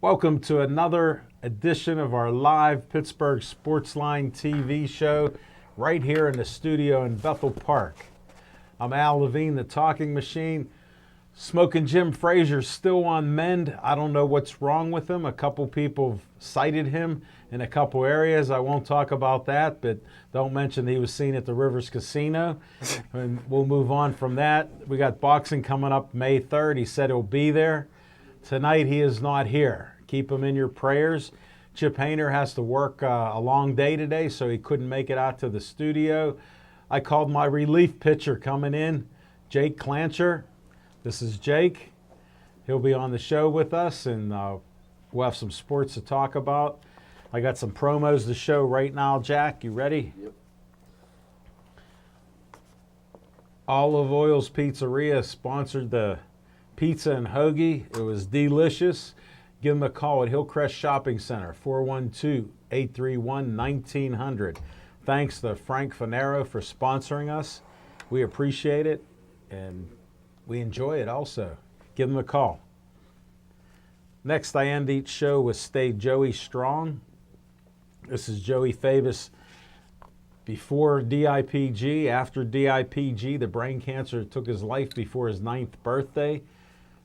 Welcome to another edition of our live Pittsburgh Sportsline TV show right here in the studio in Bethel Park. I'm Al Levine, the talking machine. Smoking Jim Frazier's still on mend. I don't know what's wrong with him. A couple people have cited him in a couple areas. I won't talk about that, but don't mention that he was seen at the Rivers Casino. And we'll move on from that. We got boxing coming up May 3rd. He said he'll be there. Tonight he is not here. Keep him in your prayers. Chip Hayner has to work a long day today, so he couldn't make it out to the studio. I called my relief pitcher coming in, Jake Clancher. This is Jake. He'll be on the show with us, and we'll have some sports to talk about. I got some promos to show right now. Jack, you ready? Yep. Olive Oil's Pizzeria sponsored the pizza and hoagie. It was delicious. Give them a call at Hillcrest Shopping Center, 412-831-1900. Thanks to Frank Fanaro for sponsoring us. We appreciate it, and we enjoy it also. Give them a call. Next, I end each show with Stay Joey Strong. This is Joey Fabus before DIPG. After DIPG, the brain cancer took his life before his 9th birthday.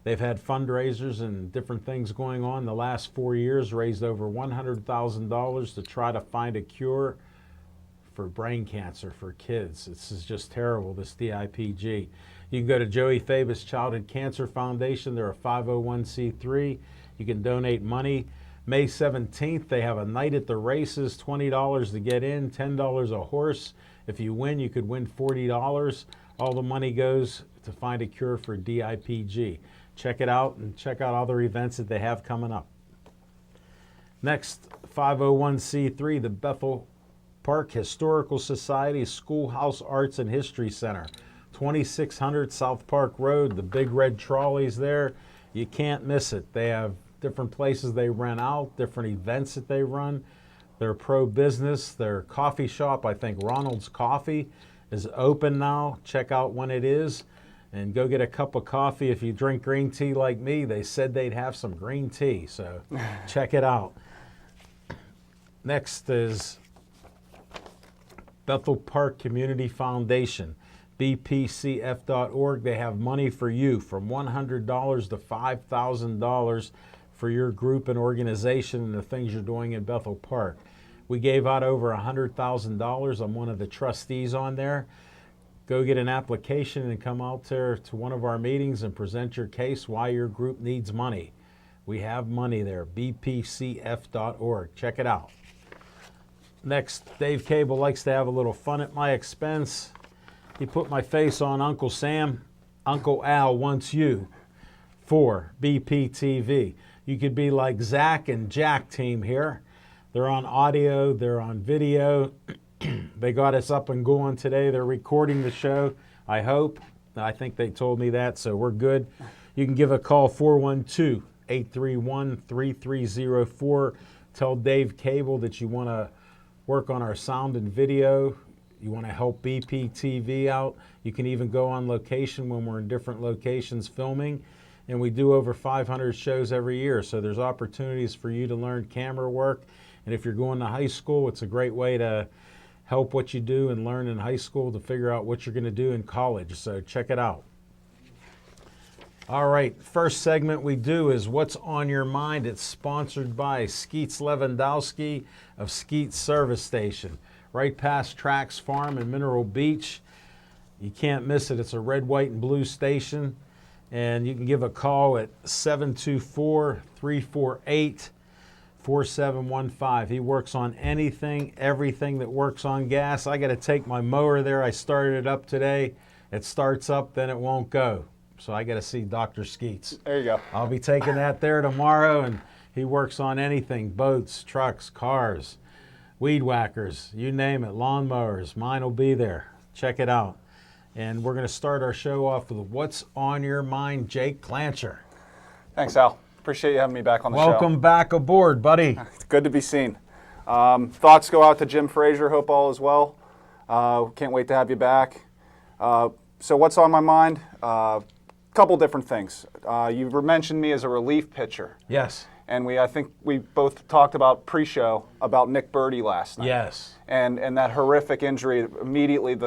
They've had fundraisers and different things going on. The last 4 years raised over $100,000 to try to find a cure for brain cancer for kids. This is just terrible, this DIPG. You can go to Joey Fabus Childhood Cancer Foundation. They're a 501c3. You can donate money. May 17th, they have a night at the races, $20 to get in, $10 a horse. If you win, you could win $40. All the money goes to find a cure for DIPG. Check it out and check out other events that they have coming up. Next, 501c3, the Bethel Park Historical Society Schoolhouse Arts and History Center, 2600 South Park Road, the big red trolleys there. You can't miss it. They have different places they rent out, different events that they run. They're pro-business. Their coffee shop, I think Ronald's Coffee, is open now. Check out when it is. And go get a cup of coffee. If you drink green tea like me, they said they'd have some green tea, so check it out. Next is Bethel Park Community Foundation, bpcf.org. They have money for you from $100 to $5,000 for your group and organization and the things you're doing in Bethel Park. We gave out over $100,000. I'm one of the trustees on there. Go get an application and come out there to one of our meetings and present your case why your group needs money. We have money there, bpcf.org. Check it out. Next, Dave Cable likes to have a little fun at my expense. He put my face on Uncle Sam. Uncle Al wants you for BPTV. You could be like Zach and Jack team here. They're on audio, they're on video. They got us up and going today. They're recording the show, I hope. I think they told me that, so we're good. You can give a call, 412-831-3304. Tell Dave Cable that you want to work on our sound and video. You want to help BPTV out. You can even go on location when we're in different locations filming. And we do over 500 shows every year, so there's opportunities for you to learn camera work. And if you're going to high school, it's a great way to help what you do and learn in high school to figure out what you're going to do in college. So check it out. All right, first segment we do is What's on Your Mind. It's sponsored by Skeets Lewandowski of Skeets Service Station, right past Trax Farm in Mineral Beach. You can't miss it. It's a red, white, and blue station. And you can give a call at 724-348-4715. He works on anything, everything that works on gas. I got to take my mower there. I started it up today. It starts up, then it won't go. So I got to see Dr. Skeets. There you go. I'll be taking that there tomorrow, and He works on anything, boats, trucks, cars, weed whackers, you name it, lawnmowers. Mine will be there. Check it out. And we're going to start our show off with What's on Your Mind, Jake Clancher. Thanks, Al. Appreciate you having me back on the show. Welcome back aboard, buddy. It's good to be seen. Thoughts go out to Jim Frazier. Hope all is well. Can't wait to have you back. So what's on my mind? Couple different things. You mentioned me as a relief pitcher. Yes. And I think we both talked about pre-show about Nick Burdi last night. Yes. And that horrific injury, immediately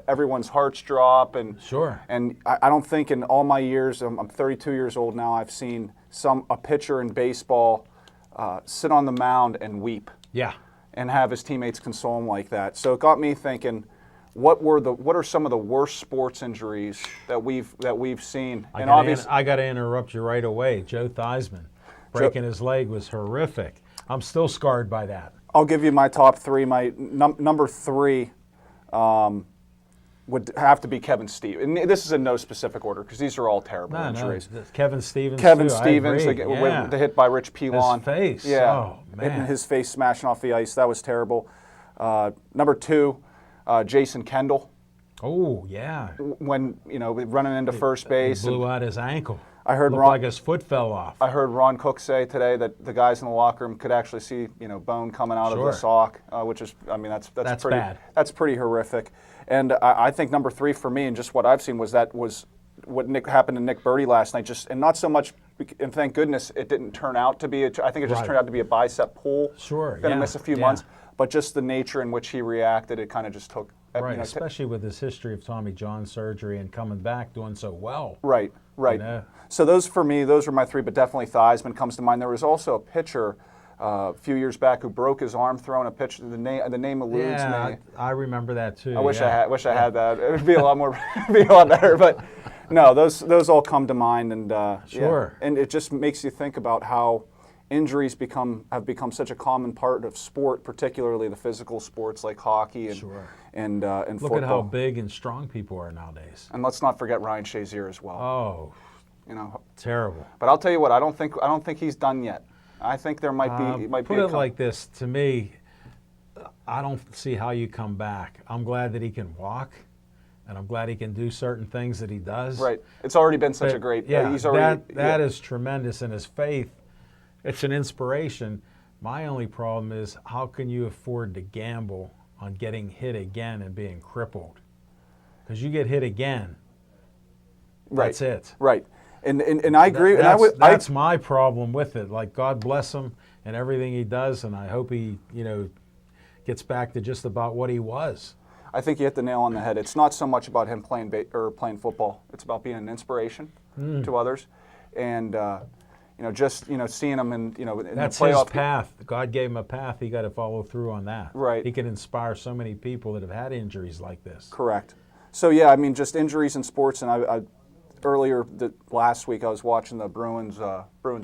everyone's hearts drop. And Sure. And I don't think in all my years, I'm 32 years old now, I've seen a pitcher in baseball sit on the mound and weep. Yeah. And have his teammates console him like that. So it got me thinking, what are some of the worst sports injuries that we've seen? I got to interrupt you right away. Joe Theismann breaking his leg was horrific. I'm still scarred by that. I'll give you my top three. My number three would have to be Kevin Stevens. And this is in no specific order because these are all terrible injuries. No, Kevin Stevens. Kevin too. Stevens, the hit by Rich Pilon. His face. Yeah, oh, man. Hitting his face, smashing off the ice. That was terrible. Number two, Jason Kendall. Oh yeah. When running into first base, he blew out his ankle. I heard looked like his foot fell off. I heard Ron Cook say today that the guys in the locker room could actually see bone coming out of the sock, which is that's pretty bad. That's pretty horrific. And I think number three for me, and just what I've seen, was what happened to Nick Burdi last night. And not so much, and thank goodness it didn't turn out to be. I think it just turned out to be a bicep pull. Sure. Going to miss a few months, but just the nature in which he reacted, it kind of just took. Right, especially with his history of Tommy John surgery and coming back doing so well. Right. So those for me, those were my three, but definitely Theismann comes to mind. There was also a pitcher a few years back who broke his arm throwing a pitch. The name eludes me. I remember that too. I wish I had that. It would be a lot more, be a lot better. But no, those all come to mind, and sure. And it just makes you think about how injuries have become such a common part of sport, particularly the physical sports like hockey and football. Look at how big and strong people are nowadays. And let's not forget Ryan Shazier as well. Oh, terrible. But I'll tell you what, I don't think he's done yet. I think there might be. Put it like this: to me, I don't see how you come back. I'm glad that he can walk, and I'm glad he can do certain things that he does. Right. It's already been such a great. Yeah. He's already, that is tremendous, and his faith. It's an inspiration. My only problem is how can you afford to gamble on getting hit again and being crippled? Because you get hit again. That's it. Right. And I agree. That's my problem with it. Like, God bless him and everything he does, and I hope he, gets back to just about what he was. I think you hit the nail on the head. It's not so much about him playing football. It's about being an inspiration to others, and seeing him in that's the playoff. His path. God gave him a path. He got to follow through on that. Right. He can inspire so many people that have had injuries like this. Correct. So yeah, just injuries in sports, and I earlier last week I was watching the Bruins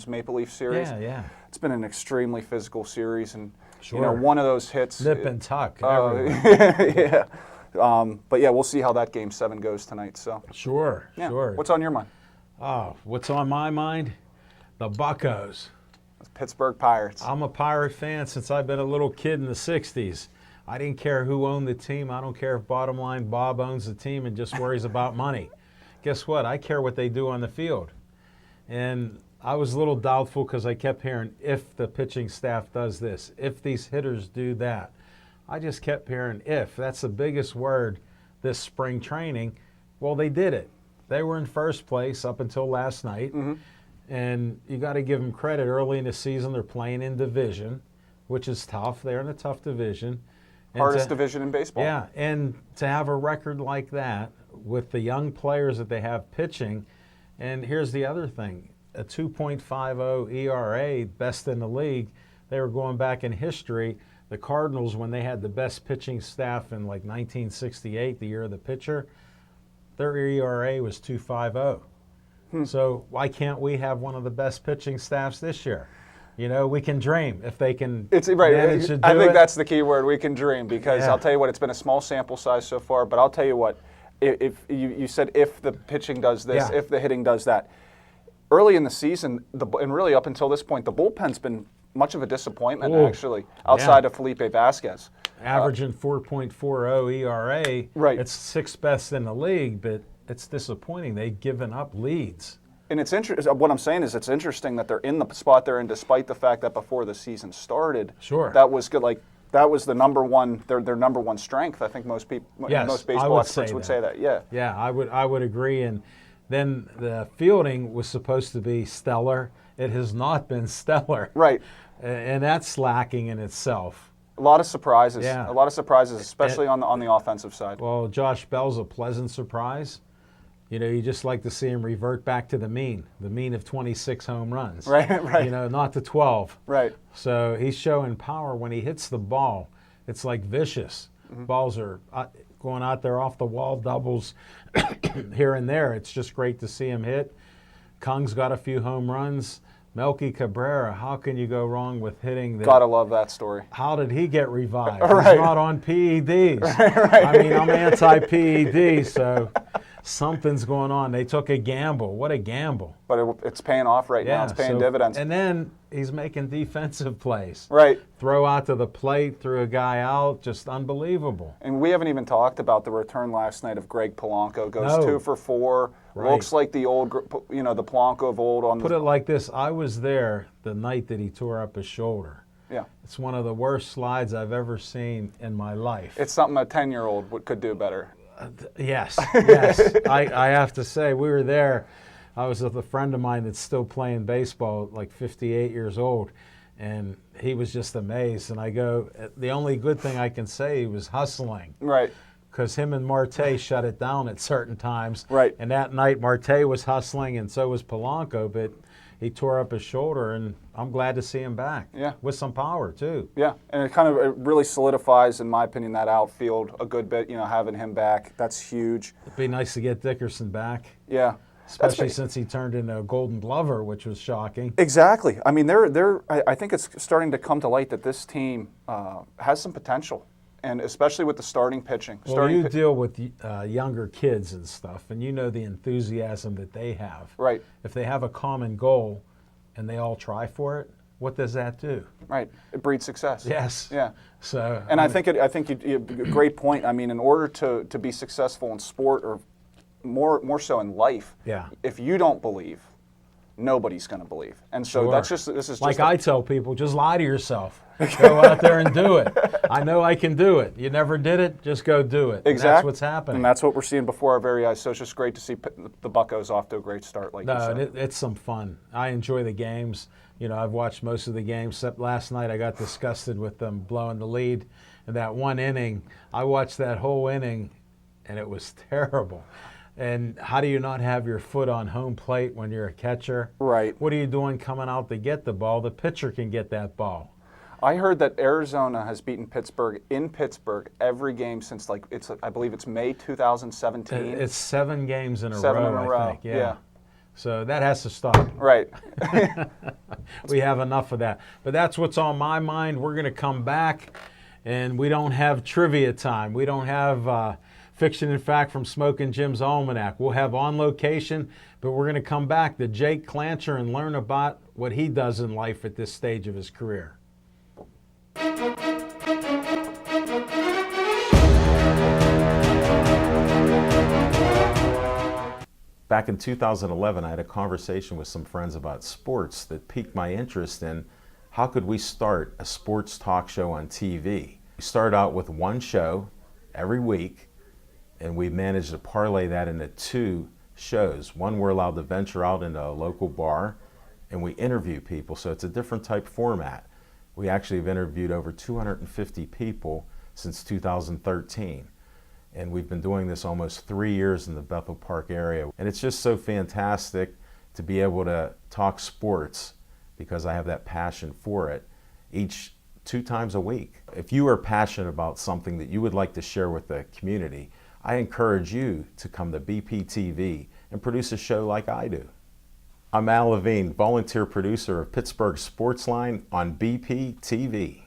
Maple Leaf series. Yeah. It's been an extremely physical series, and sure. One of those hits. Nip and tuck. Yeah. But yeah, we'll see how that Game 7 goes tonight. So. Sure. What's on your mind? Oh, what's on my mind? The Buccos. Pittsburgh Pirates. I'm a Pirate fan since I've been a little kid in the 60s. I didn't care who owned the team. I don't care if bottom line Bob owns the team and just worries about money. Guess what? I care what they do on the field. And I was a little doubtful because I kept hearing, if the pitching staff does this, if these hitters do that. I just kept hearing if. That's the biggest word this spring training. Well, they did it. They were in first place up until last night. Mm-hmm. And you got to give them credit. Early in the season, they're playing in division, which is tough. They're in a tough division. Hardest division in baseball. Yeah, and to have a record like that with the young players that they have pitching, and here's the other thing, a 2.50 ERA, best in the league. They were going back in history. The Cardinals, when they had the best pitching staff in like 1968, the year of the pitcher, their ERA was 2.50. So why can't we have one of the best pitching staffs this year? We can dream if they can manage to do I think it. that's the key word. We can dream, because I'll tell you what, it's been a small sample size so far, but I'll tell you what, if you said if the pitching does this, if the hitting does that, early in the season, and really up until this point, the bullpen's been much of a disappointment, Ooh. actually, outside of Felipe Vasquez. Averaging 4.40 ERA. Right. It's sixth best in the league, but it's disappointing. They've given up leads. And it's interesting. What I'm saying is, it's interesting that they're in the spot they're in, despite the fact that before the season started, Sure. that was good. Like that was the number one, their number one strength. I think most people, Yes, most I baseball would experts say would that. say that. Yeah. Yeah, I would agree. And then the fielding was supposed to be stellar. It has not been stellar. Right. And that's lacking in itself. A lot of surprises. Yeah. A lot of surprises, especially on the offensive side. Well, Josh Bell's a pleasant surprise. You know, you just like to see him revert back to the mean of 26 home runs. Right, right. You know, not to 12. Right. So he's showing power when he hits the ball. It's like vicious. Balls are going out there off the wall, doubles here and there. It's just great to see him hit. Kung's got a few home runs. Melky Cabrera, how can you go wrong with hitting the... Gotta love that story. How did he get revived? Right. He's not on PEDs. I mean, I'm anti-PED, so something's going on. They took a gamble. What a gamble. But it's paying off right now. It's paying dividends. And then he's making defensive plays. Right. Throw out to the plate, threw a guy out, just unbelievable. And we haven't even talked about the return last night of Greg Polanco. Goes No. 2 for 4. Right. Looks like the old, the Polanco of old. On Put it like this, I was there the night that he tore up his shoulder. Yeah. It's one of the worst slides I've ever seen in my life. It's something a 10-year-old could do better. Yes, yes. I have to say, we were there. I was with a friend of mine that's still playing baseball, like 58 years old, and he was just amazed. And I go, the only good thing I can say, he was hustling. Right. Because him and Marte shut it down at certain times. Right. And that night, Marte was hustling, and so was Polanco, but he tore up his shoulder, and I'm glad to see him back. Yeah. With some power, too. Yeah, and it really solidifies, in my opinion, that outfield a good bit. having him back, that's huge. It'd be nice to get Dickerson back. Yeah. Especially since he turned into a Golden Glover, which was shocking. Exactly. I mean, I think it's starting to come to light that this team has some potential, and especially with the starting pitching. Well, you deal with younger kids and stuff, and you know the enthusiasm that they have. Right. If they have a common goal and they all try for it, what does that do? Right. It breeds success. Yes. Yeah. So. And I think you great point. I mean, in order to be successful in sport, or more so in life, Yeah. if you don't believe, nobody's going to believe. And so Sure. this is like just I tell people, just lie to yourself. Go out there and do it. I know I can do it. You never did it, just go do it. Exactly. And that's what's happening. And that's what we're seeing before our very eyes. So it's just great to see the Buccos off to a great start, like you No, said. it's some fun. I enjoy the games. I've watched most of the games, except last night I got disgusted with them blowing the lead in that one inning. I watched that whole inning, and it was terrible. And how do you not have your foot on home plate when you're a catcher? Right. What are you doing coming out to get the ball? The pitcher can get that ball. I heard that Arizona has beaten Pittsburgh in Pittsburgh every game since I believe it's May 2017. It's 7 games in a Seven row, in a row, I think. yeah. So that has to stop. Right. We have enough of that. But that's what's on my mind. We're going to come back, and we don't have trivia time. We don't have Fiction and Fact from Smoking Jim's Almanac. We'll have On Location, but we're going to come back to Jake Clancher and learn about what he does in life at this stage of his career. Back in 2011, I had a conversation with some friends about sports that piqued my interest in how could we start a sports talk show on TV. We started out with one show every week, and we managed to parlay that into 2 shows. One, we're allowed to venture out into a local bar, and we interview people, so it's a different type format. We actually have interviewed over 250 people since 2013. And we've been doing this almost 3 years in the Bethel Park area. And it's just so fantastic to be able to talk sports, because I have that passion for it, 2 times a week. If you are passionate about something that you would like to share with the community, I encourage you to come to BPTV and produce a show like I do. I'm Al Levine, volunteer producer of Pittsburgh Sportsline on BPTV.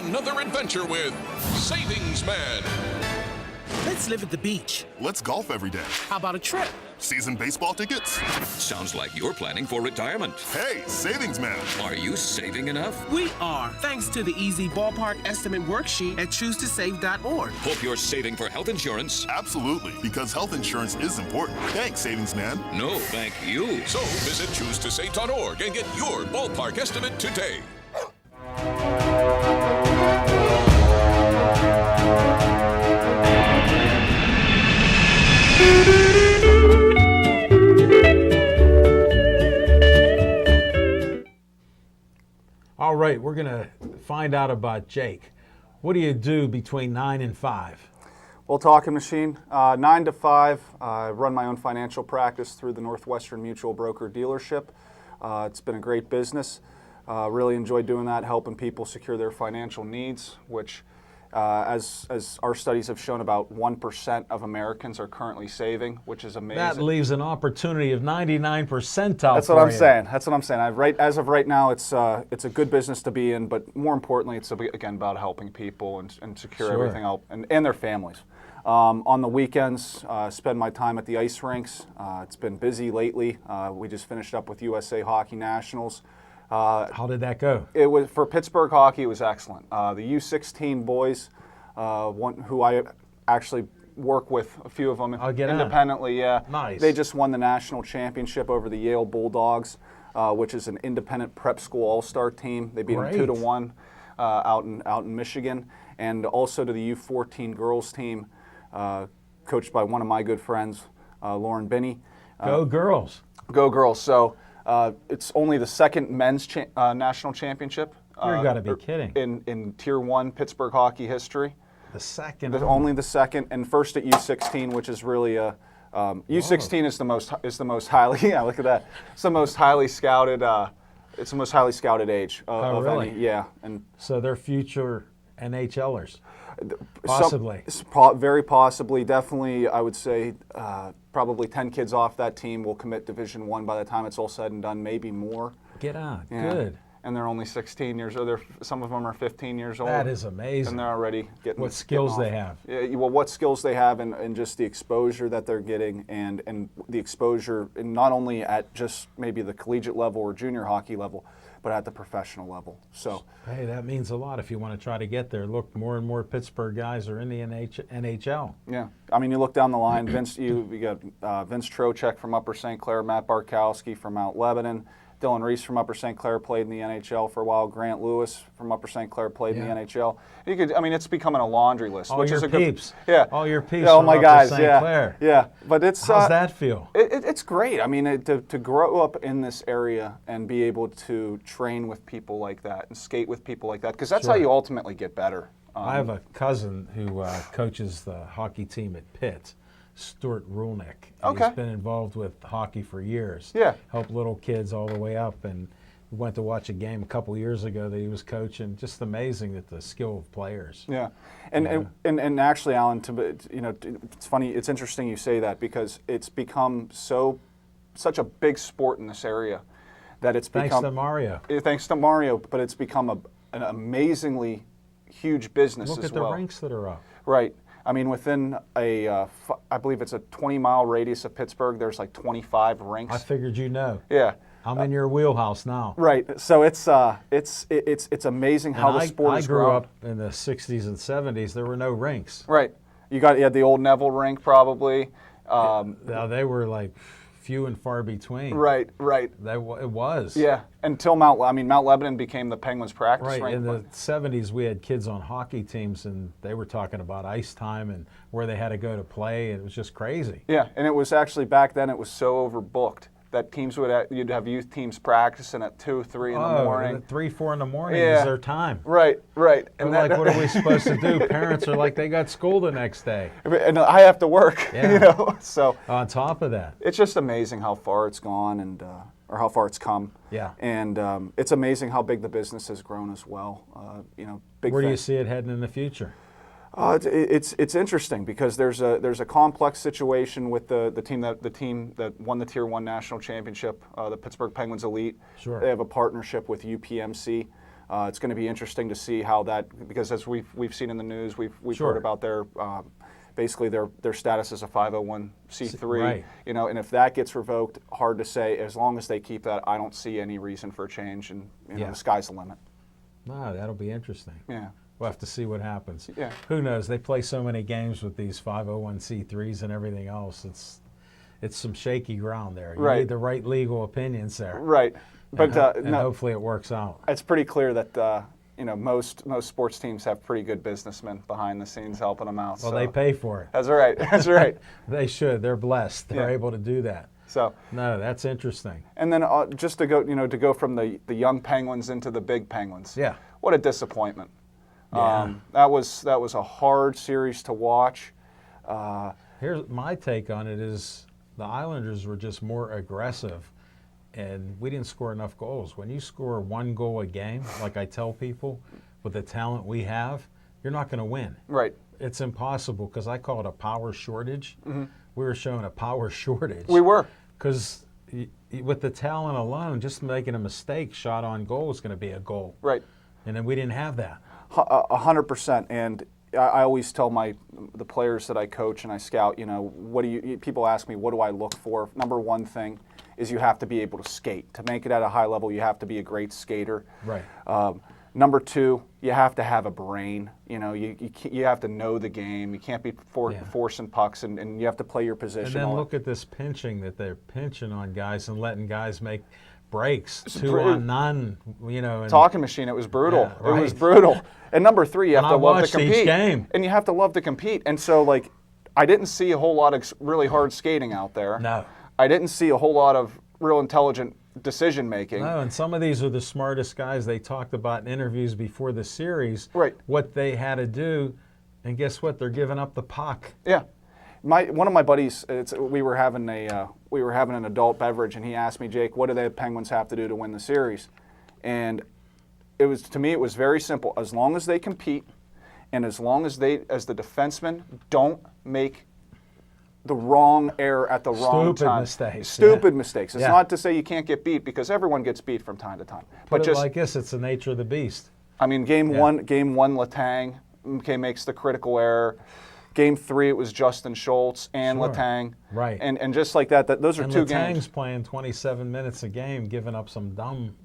another adventure with Savings Man. Let's live at the beach. Let's golf every day. How about a trip? Season baseball tickets? Sounds like you're planning for retirement. Hey, Savings Man. Are you saving enough? We are, thanks to the easy ballpark estimate worksheet at choosetosave.org. Hope you're saving for health insurance. Absolutely, because health insurance is important. Thanks, Savings Man. No, thank you. So visit choosetosave.org and get your ballpark estimate today. All right, we're going to find out about Jake. What do you do between 9 and 5? Well, Talking Machine, 9 to 5. I run my own financial practice through the Northwestern Mutual Broker dealership. It's been a great business. Really enjoy doing that, helping people secure their financial needs, which, as our studies have shown, about 1% of Americans are currently saving, which is amazing. That leaves an opportunity of 99 percentile. That's what I'm saying. That's what I'm saying. As of right now, it's a good business to be in, but more importantly, it's again about helping people and secure Sure. everything else and their families. On the weekends, spend my time at the ice rinks. It's been busy lately. We just finished up with USA Hockey Nationals. How did that go? It was for Pittsburgh hockey. It was excellent. The U16 boys, who I actually work with, a few of them independently. Yeah, Nice. They just won the national championship over the Yale Bulldogs, which is an independent prep school all-star team. They beat them Great. 2-1 out in Michigan, and also to the U14 girls team, coached by one of my good friends, Lauren Binney. Go girls. Go girls! So. It's only the second men's national championship. You got to be kidding. In Tier 1 Pittsburgh hockey history. The second. Only the second, and first at U16, which is really a U16 is the most highly look at that. It's the most highly scouted. It's the most highly scouted age of really? any. Yeah, and So they're future NHLers. Possibly. Very possibly. Definitely, I would say probably 10 kids off that team will commit Division I by the time it's all said and done, maybe more. Get on. Yeah. Good. And they're only 16 years old. Some of them are 15 years old. That is amazing. And they're already getting What skills getting they off. have. Yeah, well, what skills they have and just the exposure that they're getting and the exposure in not only at just maybe the collegiate level or junior hockey level, but at the professional level. So, Hey, that means a lot if you want to try to get there. Look, more and more Pittsburgh guys are in the NHL. yeah. I mean, you look down the line, Vince, you got Vince Trocheck from Upper St. Clair, Matt Barkowski from Mount Lebanon, Dylan Reese from Upper St. Clair played in the NHL for a while. Grant Lewis from Upper St. Clair played in the NHL. It's becoming a laundry list. All which your is a peeps. Good, yeah. All your peeps. Yeah, all from my Upper guys. St. Yeah. Clair. Yeah. But it's How's that feel? It's great. I mean, to grow up in this area and be able to train with people like that and skate with people like that, because that's how Sure. you ultimately get better. I have a cousin who coaches the hockey team at Pitt, Stuart Rulnick. And Okay. He's been involved with hockey for years. Yeah. Helped little kids all the way up. And we went to watch a game a couple years ago that he was coaching. Just amazing at the skill of players. Yeah, and actually, Alan, it's funny. It's interesting you say that because it's become such a big sport in this area that it's Thanks become to Mario. Thanks to Mario, but it's become an amazingly huge business Look as at the well. rinks that are up. Right. I mean, within I believe it's a 20-mile radius of Pittsburgh. There's like 25 rinks. I figured you know. Yeah. I'm in your wheelhouse now. Right. So it's amazing how And the sport I has grew grown. up in the 60s and 70s. There were no rinks. Right. You had the old Neville rink probably. Now, they were like few and far between. Right. It was. Yeah. Until Mount Lebanon became the Penguins practice Right. rink. In the 70s, we had kids on hockey teams, and they were talking about ice time and where they had to go to play, and it was just crazy. Yeah. And it was actually back then it was so overbooked that teams you'd have youth teams practicing at 2, 3 in the morning. At 3, 4 in the morning Yeah. is their time. Right. And like, what are we supposed to do? Parents are like, they got school the next day. And I have to work. Yeah. So On top of that. it's just amazing how far it's gone and or how far it's come. Yeah. And it's amazing how big the business has grown as well. Big. Where do fan. you see it heading in the future? It's interesting because there's a complex situation with the team that won the Tier 1 national championship, the Pittsburgh Penguins Elite. Sure. They have a partnership with UPMC, It's going to be interesting to see how that, because as we've seen in the news, we've Sure. heard about their basically their status as a 501c3. Right. You know, and if that gets revoked, hard to say. As long as they keep that, I don't see any reason for a change, and Yeah. the sky's the limit. No, that'll be interesting. Yeah. We'll have to see what happens. Yeah. Who knows? They play so many games with these 501c3s and everything else. It's some shaky ground there. You Right. need the right legal opinions there. Right. But and no, hopefully it works out. it's pretty clear that most sports teams have pretty good businessmen behind the scenes helping them out. Well, so. they pay for it. That's right. That's right. They should. They're blessed. They're Yeah. able to do that. So, No, that's interesting. and then just to go from the young Penguins into the big Penguins. Yeah. What a disappointment. Yeah. That was a hard series to watch. Here's my take on it is the Islanders were just more aggressive and we didn't score enough goals. When you score 1 goal a game, like I tell people, with the talent we have, you're not going to win. Right. It's impossible because I call it a power shortage. We were showing a power shortage. We were. Because with the talent alone, just making a mistake shot on goal is going to be a goal. Right. And then we didn't have that. 100%. And I always tell the players that I coach and I scout, people ask me, what do I look for? Number one thing is you have to be able to skate. To make it at a high level, you have to be a great skater. Right. Number two, you have to have a brain. You have to know the game. You can't be forcing pucks, and you have to play your position. And then look at this pinching that they're pinching on guys and letting guys make breaks, It's 2 on none, And talking machine. It was brutal. Yeah, right. It was brutal. And number three, you have And to I love to watched each compete. game. And you have to love to compete. And so, I didn't see a whole lot of really hard skating out there. No. I didn't see a whole lot of real intelligent decision making. No, and some of these are the smartest guys. They talked about in interviews before the series, Right. what they had to do, and guess what? They're giving up the puck. Yeah, one of my buddies, we were having an adult beverage, and he asked me, Jake, what do the Penguins have to do to win the series? And to me, it was very simple. As long as they compete, and as long as the defensemen don't make the wrong error at the wrong Stupid time. mistakes, Stupid yeah. mistakes. It's Yeah. not to say you can't get beat, because everyone gets beat from time to time. But But just like this, it's the nature of the beast. I mean, game Yeah. one, Letang makes the critical error. Game 3, it was Justin Schultz and Sure. Letang. Right. And just like that those are And two Letang's games. playing 27 minutes a game, giving up some dumb,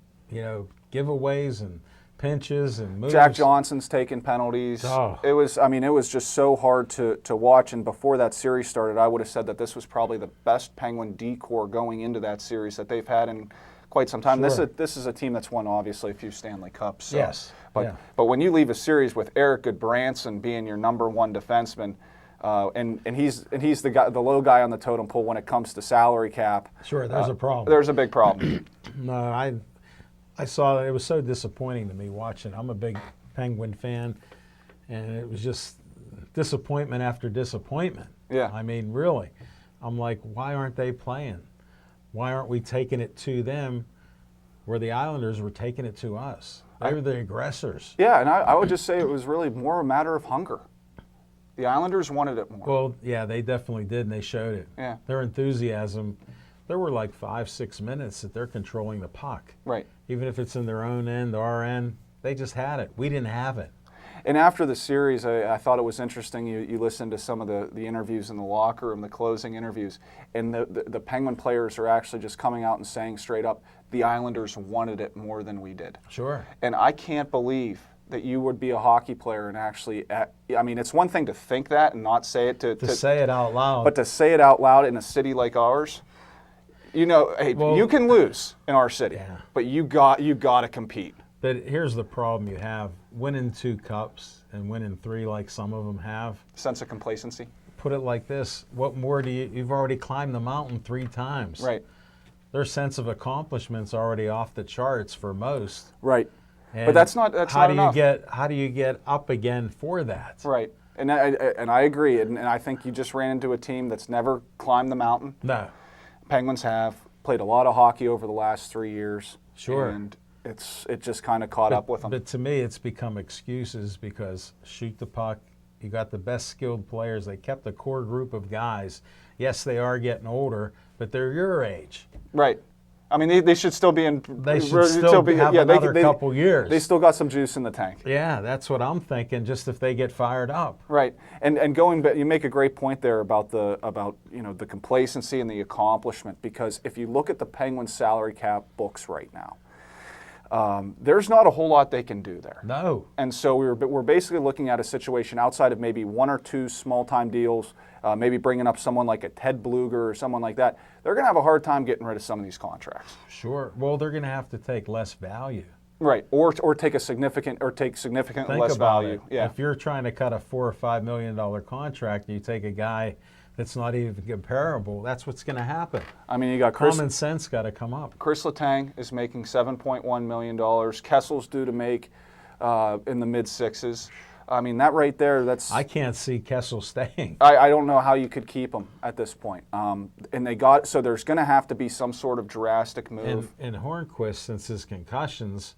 giveaways and pinches and moves. Jack Johnson's taking penalties. Oh. It was just so hard to watch. And before that series started, I would have said that this was probably the best Penguin D-core going into that series that they've had in quite some time. Sure. This is a team that's won, obviously, a few Stanley Cups. So. Yes. But Yeah. but when you leave a series with Eric Goodbranson being your number one defenseman, and he's the guy, the low guy on the totem pole when it comes to salary cap. Sure, there's a problem. There's a big problem. No, I saw that. It was so disappointing to me watching. I'm a big Penguin fan, and it was just disappointment after disappointment. Yeah. I mean, really. I'm like, why aren't they playing? Why aren't we taking it to them where the Islanders were taking it to us? They were the aggressors. Yeah, and I would just say it was really more a matter of hunger. The Islanders wanted it more. Well, yeah, they definitely did, and they showed it. Yeah. Their enthusiasm. There were like 5-6 minutes that they're controlling the puck. Right. Even if it's in their own end, our end, they just had it. We didn't have it. And after the series, I thought it was interesting. You listened to some of the interviews in the locker room, the closing interviews, and the Penguin players are actually just coming out and saying straight up, the Islanders wanted it more than we did. Sure. And I can't believe that you would be a hockey player and actually, I mean, it's one thing to think that and not say it To say it out loud. but to say it out loud in a city like ours, hey, Well, you can lose in our city, Yeah. but you got to compete. But here's the problem you have. Winning 2 cups and winning 3 like some of them have, Sense of complacency. put it like this, what more do you've already climbed the mountain 3 times. Right. Their sense of accomplishment's already off the charts for most. Right. And But that's not how do enough. How do you get up again for that? Right. And I agree. And I think you just ran into a team that's never climbed the mountain. No. Penguins have played a lot of hockey over the last 3 years. Sure. And it just kind of caught up with them. But to me, it's become excuses because shoot the puck. You got the best skilled players. They kept a core group of guys. Yes, they are getting older, but they're your age. Right. I mean, they should still be in. They should still have another couple years. They still got some juice in the tank. Yeah, that's what I'm thinking. Just if they get fired up. Right, and going back, you make a great point there about the the complacency and the accomplishment, because if you look at the Penguins salary cap books right now, there's not a whole lot they can do there. No. And so we're basically looking at a situation outside of maybe one or two small-time deals, maybe bringing up someone like a Ted Bluger or someone like that. They're going to have a hard time getting rid of some of these contracts. Sure. Well, they're going to have to take less value. Right, or take significantly Think less about value. it. Yeah. If you're trying to cut a $4 or $5 million contract, and you take a guy that's not even comparable, that's what's going to happen. I mean, you got Common sense got to come up. Chris Letang is making $7.1 million. Kessel's due to make in the mid-sixes. I mean, that right there, that's... I can't see Kessel staying. I don't know how you could keep him at this point. And so there's going to have to be some sort of drastic move. And Hornquist, since his concussions,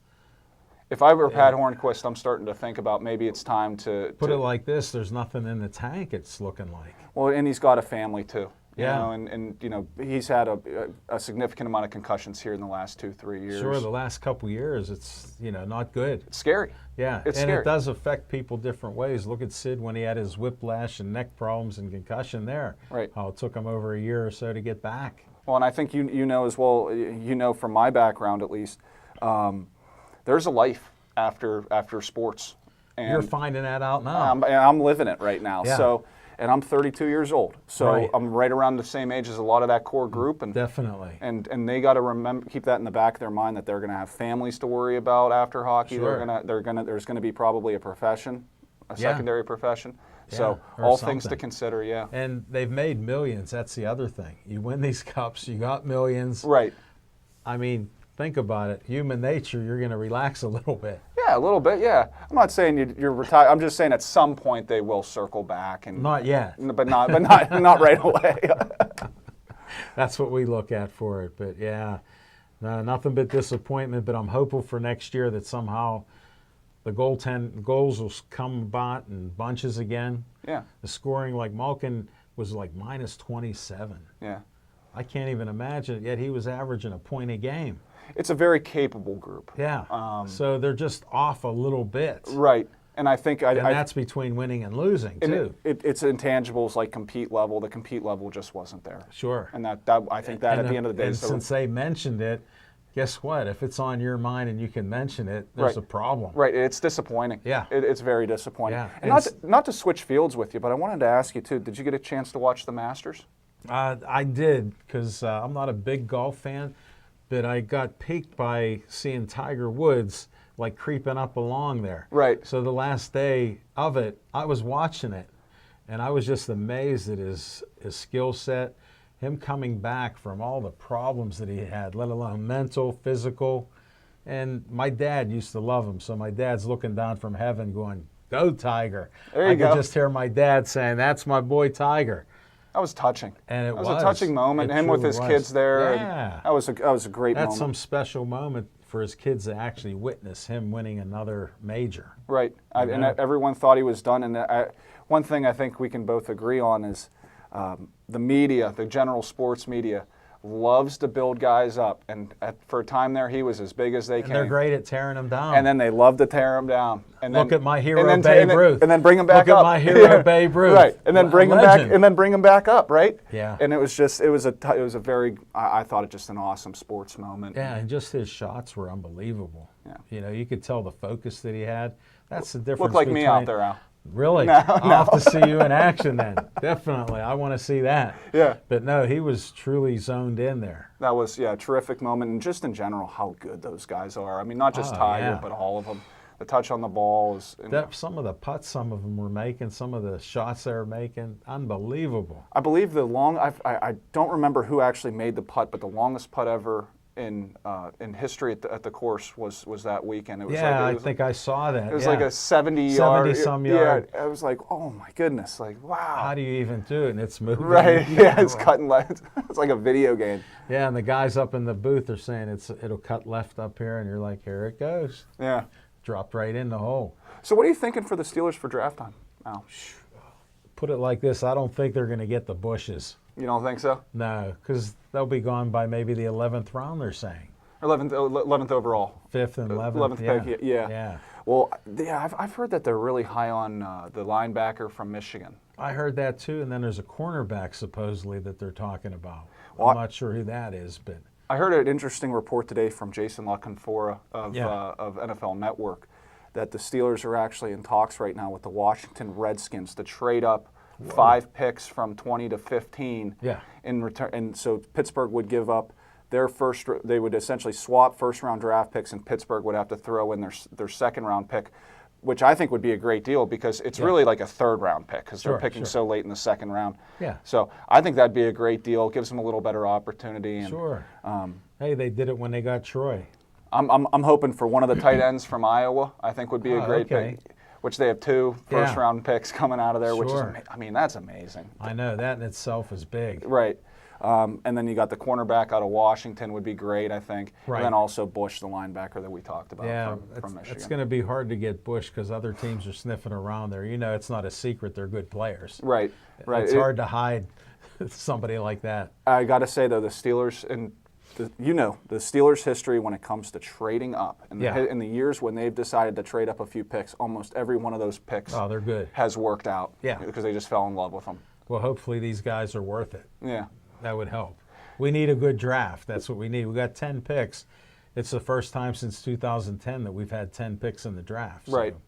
If I were Pat Hornquist, I'm starting to think about maybe it's time to... put it like this, there's nothing in the tank, it's looking like. Well, and he's got a family too. Yeah. And he's had a significant amount of concussions here in the last 2-3 years. Sure, the last couple years, it's not good. It's scary. Yeah, It's and scary. it does affect people different ways. Look at Sid when he had his whiplash and neck problems and concussion there. Right. How it took him over a year or so to get back. Well, and I think you know as well, from my background at least, there's a life after sports. And You're finding that out now. I'm living it right now. Yeah. So, and I'm 32 years old. So Right. I'm right around the same age as a lot of that core group. And Definitely. And they got to keep that in the back of their mind that they're going to have families to worry about after hockey. Sure. There's going to be probably a profession, a secondary profession. So or all things to something. consider. Yeah. And they've made millions. That's the other thing. You win these cups, you got millions. Right. I mean, think about it. Human nature, you're going to relax a little bit. Yeah, a little bit. Yeah. I'm not saying you're retired. I'm just saying at some point they will circle back and Not yet. but not right away. That's what we look at for it. But yeah, no, nothing but disappointment. But I'm hopeful for next year that somehow the goals will come about in bunches again. Yeah. The scoring, like Malkin was like minus 27. Yeah. I can't even imagine it, yet he was averaging a point a game. It's a very capable group. Yeah. So they're just off a little bit. Right. And I think And that's between winning and losing, too. it's intangibles like compete level. The compete level just wasn't there. Sure. And that I think that at the end of the day and is since they mentioned it, guess what? If it's on your mind and you can mention it, there's a problem. Right. It's disappointing. Yeah. It's very disappointing. Yeah. And not to switch fields with you, but I wanted to ask you too. Did you get a chance to watch the Masters? I did, because I'm not a big golf fan, but I got piqued by seeing Tiger Woods like creeping up along there. Right. So the last day of it, I was watching it, and I was just amazed at his skill set, him coming back from all the problems that he had, let alone mental, physical. And my dad used to love him, so my dad's looking down from heaven going, "Go Tiger." There you I go. could just hear my dad saying, "That's my boy Tiger." That was touching. And it that was a touching moment. It Him with truly his was. kids there. Yeah. That was a great That's moment. some special moment for his kids to actually witness him winning another major. Right. And Yeah. everyone thought he was done. And one thing I think we can both agree on is the media, the general sports media, loves to build guys up. And for a time there, he was as big as they And came. they're great at tearing them down. And then they love to tear him down. And Look then, at my hero, and then, Babe and then, Ruth. And then bring him back Look up. at my hero, Babe Ruth. Right. And then bring A him back. legend. And then bring him back up. Right. Yeah. And it was a very. I thought it just an awesome sports moment. Yeah, and just his shots were unbelievable. Yeah. You could tell the focus that he had. That's the difference. Look like me out between- there, Al. Really? I'll have to see you in action then. Definitely. I want to see that. Yeah. But no, he was truly zoned in there. That was a terrific moment, and just in general, how good those guys are. I mean, not just Tiger, yeah. but all of them. The touch on the ball is Some of the putts some of them were making, some of the shots they were making, unbelievable. I believe I don't remember who actually made the putt, but the longest putt ever in history at the course was that weekend. It was I think I saw that. It was yeah. like a 70-yard. 70-some yard. Yeah, I was like, oh my goodness, like wow. How do you even do it? And it's moving. Right, yeah, it's cutting left. It's like a video game. Yeah, and the guys up in the booth are saying it'll cut left up here, and you're like, here it goes. Yeah. Dropped right in the hole. So what are you thinking for the Steelers for draft time, Al? Put it like this, I don't think they're going to get the Bushes. You don't think so? No, because they'll be gone by maybe the 11th round, they're saying. 11th overall. 5th and 11th. 11th yeah. pick, yeah. Yeah. Well, yeah, I've heard that they're really high on the linebacker from Michigan. I heard that too, and then there's a cornerback supposedly that they're talking about. Well, I'm not sure who that is, but I heard an interesting report today from Jason LaConfora of Yeah. of NFL Network that the Steelers are actually in talks right now with the Washington Redskins to trade up 5 picks from 20 to 15. Yeah. In return, and so Pittsburgh would give up their first. They would essentially swap first-round draft picks, and Pittsburgh would have to throw in their second-round pick, which I think would be a great deal because it's really like a third-round pick because Sure, they're picking sure. so late in the second round. Yeah. So I think that'd be a great deal. Gives them a little better opportunity. And, sure. Hey, they did it when they got Troy. I'm hoping for one of the tight ends from Iowa. I think would be a Oh, great okay. pick. Which they have 2 Yeah. first-round picks coming out of there, which is Sure. I mean that's amazing. I know that in itself is big. Right. And then you got the cornerback out of Washington would be great, I think. Right. And then also Bush, the linebacker that we talked about Yeah, from Michigan. it's going to be hard to get Bush because other teams are sniffing around there. You know, it's not a secret they're good players. Right. Right. It's hard to hide somebody like that. I got to say though, the Steelers and the Steelers' history when it comes to trading up, and Yeah. in the years when they've decided to trade up a few picks, almost every one of those picks Oh, they're good. has worked out. Yeah. Because they just fell in love with them. Well, hopefully these guys are worth it. Yeah. That would help. We need a good draft. That's what we need. We got 10 picks. It's the first time since 2010 that we've had 10 picks in the draft. Right. So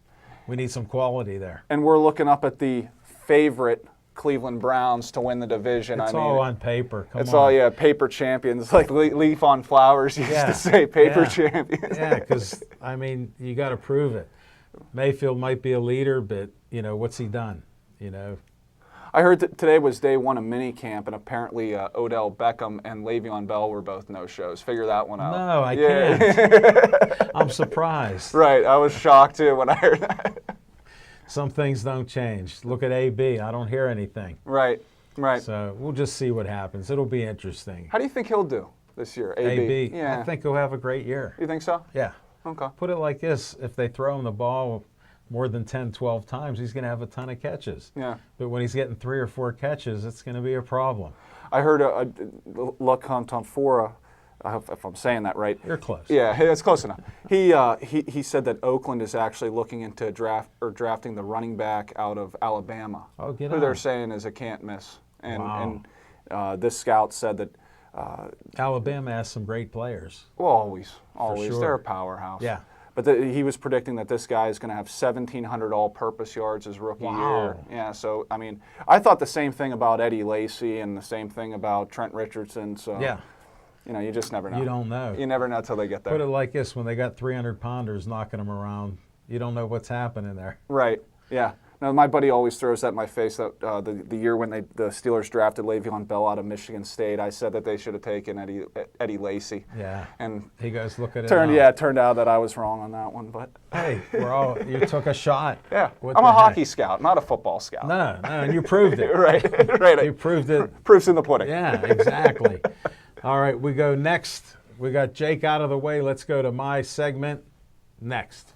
we need some quality there. And we're looking up at the favorite Cleveland Browns to win the division. It's I mean, all on paper. Come it's on. all, yeah, paper champions. Like Leaf on Flowers used Yeah. to say, paper Yeah. champions. Yeah, because, I mean, you got to prove it. Mayfield might be a leader, but, you know, what's he done? You know, I heard that today was day 1 of mini camp, and apparently Odell Beckham and Le'Veon Bell were both no-shows. Figure that one out. no, I Yeah. can't. I'm surprised. Right, I was shocked too when I heard that. Some things don't change. Look at AB. I don't hear anything. Right, right. So we'll just see what happens. It'll be interesting. How do you think he'll do this year, AB? AB, Yeah. I think he'll have a great year. You think so? Yeah. Okay. Put it like this, if they throw him the ball more than 10, 12 times, he's going to have a ton of catches. Yeah. But when he's getting 3 or 4 catches, it's going to be a problem. I heard LaConfora, if I'm saying that right. You're close. Yeah, it's close enough. He said that Oakland is actually looking into drafting the running back out of Alabama, Oh, get who on. they're saying is a can't miss. And, Wow. and this scout said that, Alabama has some great players. well, always, sure. they're a powerhouse. Yeah. But he was predicting that this guy is going to have 1,700 all-purpose yards his rookie year. Wow. Yeah, so, I mean, I thought the same thing about Eddie Lacy and the same thing about Trent Richardson. So, Yeah. you know, you just never know. You don't know. You never know till they get there. Put it like this, when they got 300-pounders knocking them around, you don't know what's happening there. Right. Yeah. No, my buddy always throws that in my face. That the year when the Steelers drafted Le'Veon Bell out of Michigan State, I said that they should have taken Eddie Lacy. Yeah. And He goes, look at it turned now. it turned out that I was wrong on that one. But Hey, you took a shot. yeah, What I'm the a heck? hockey scout, not a football scout. No, and you proved it. Right. Right. You proved it. Proof's in the pudding. Yeah, exactly. All right, we go next. We got Jake out of the way. Let's go to my segment next.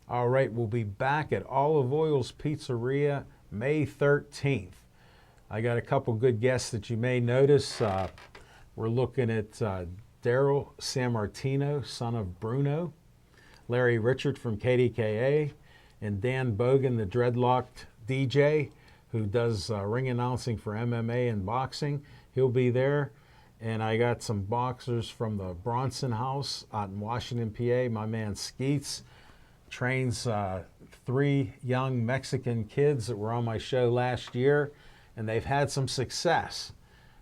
All right, we'll be back at Olive Oil's Pizzeria May 13th. I got a couple good guests that you may notice. We're looking at Daryl Sammartino, son of Bruno, Larry Richard from KDKA, and Dan Bogan, the dreadlocked DJ, who does ring announcing for MMA and boxing. He'll be there. And I got some boxers from the Bronson House out in Washington, PA. My man Skeets trains 3 young Mexican kids that were on my show last year, and they've had some success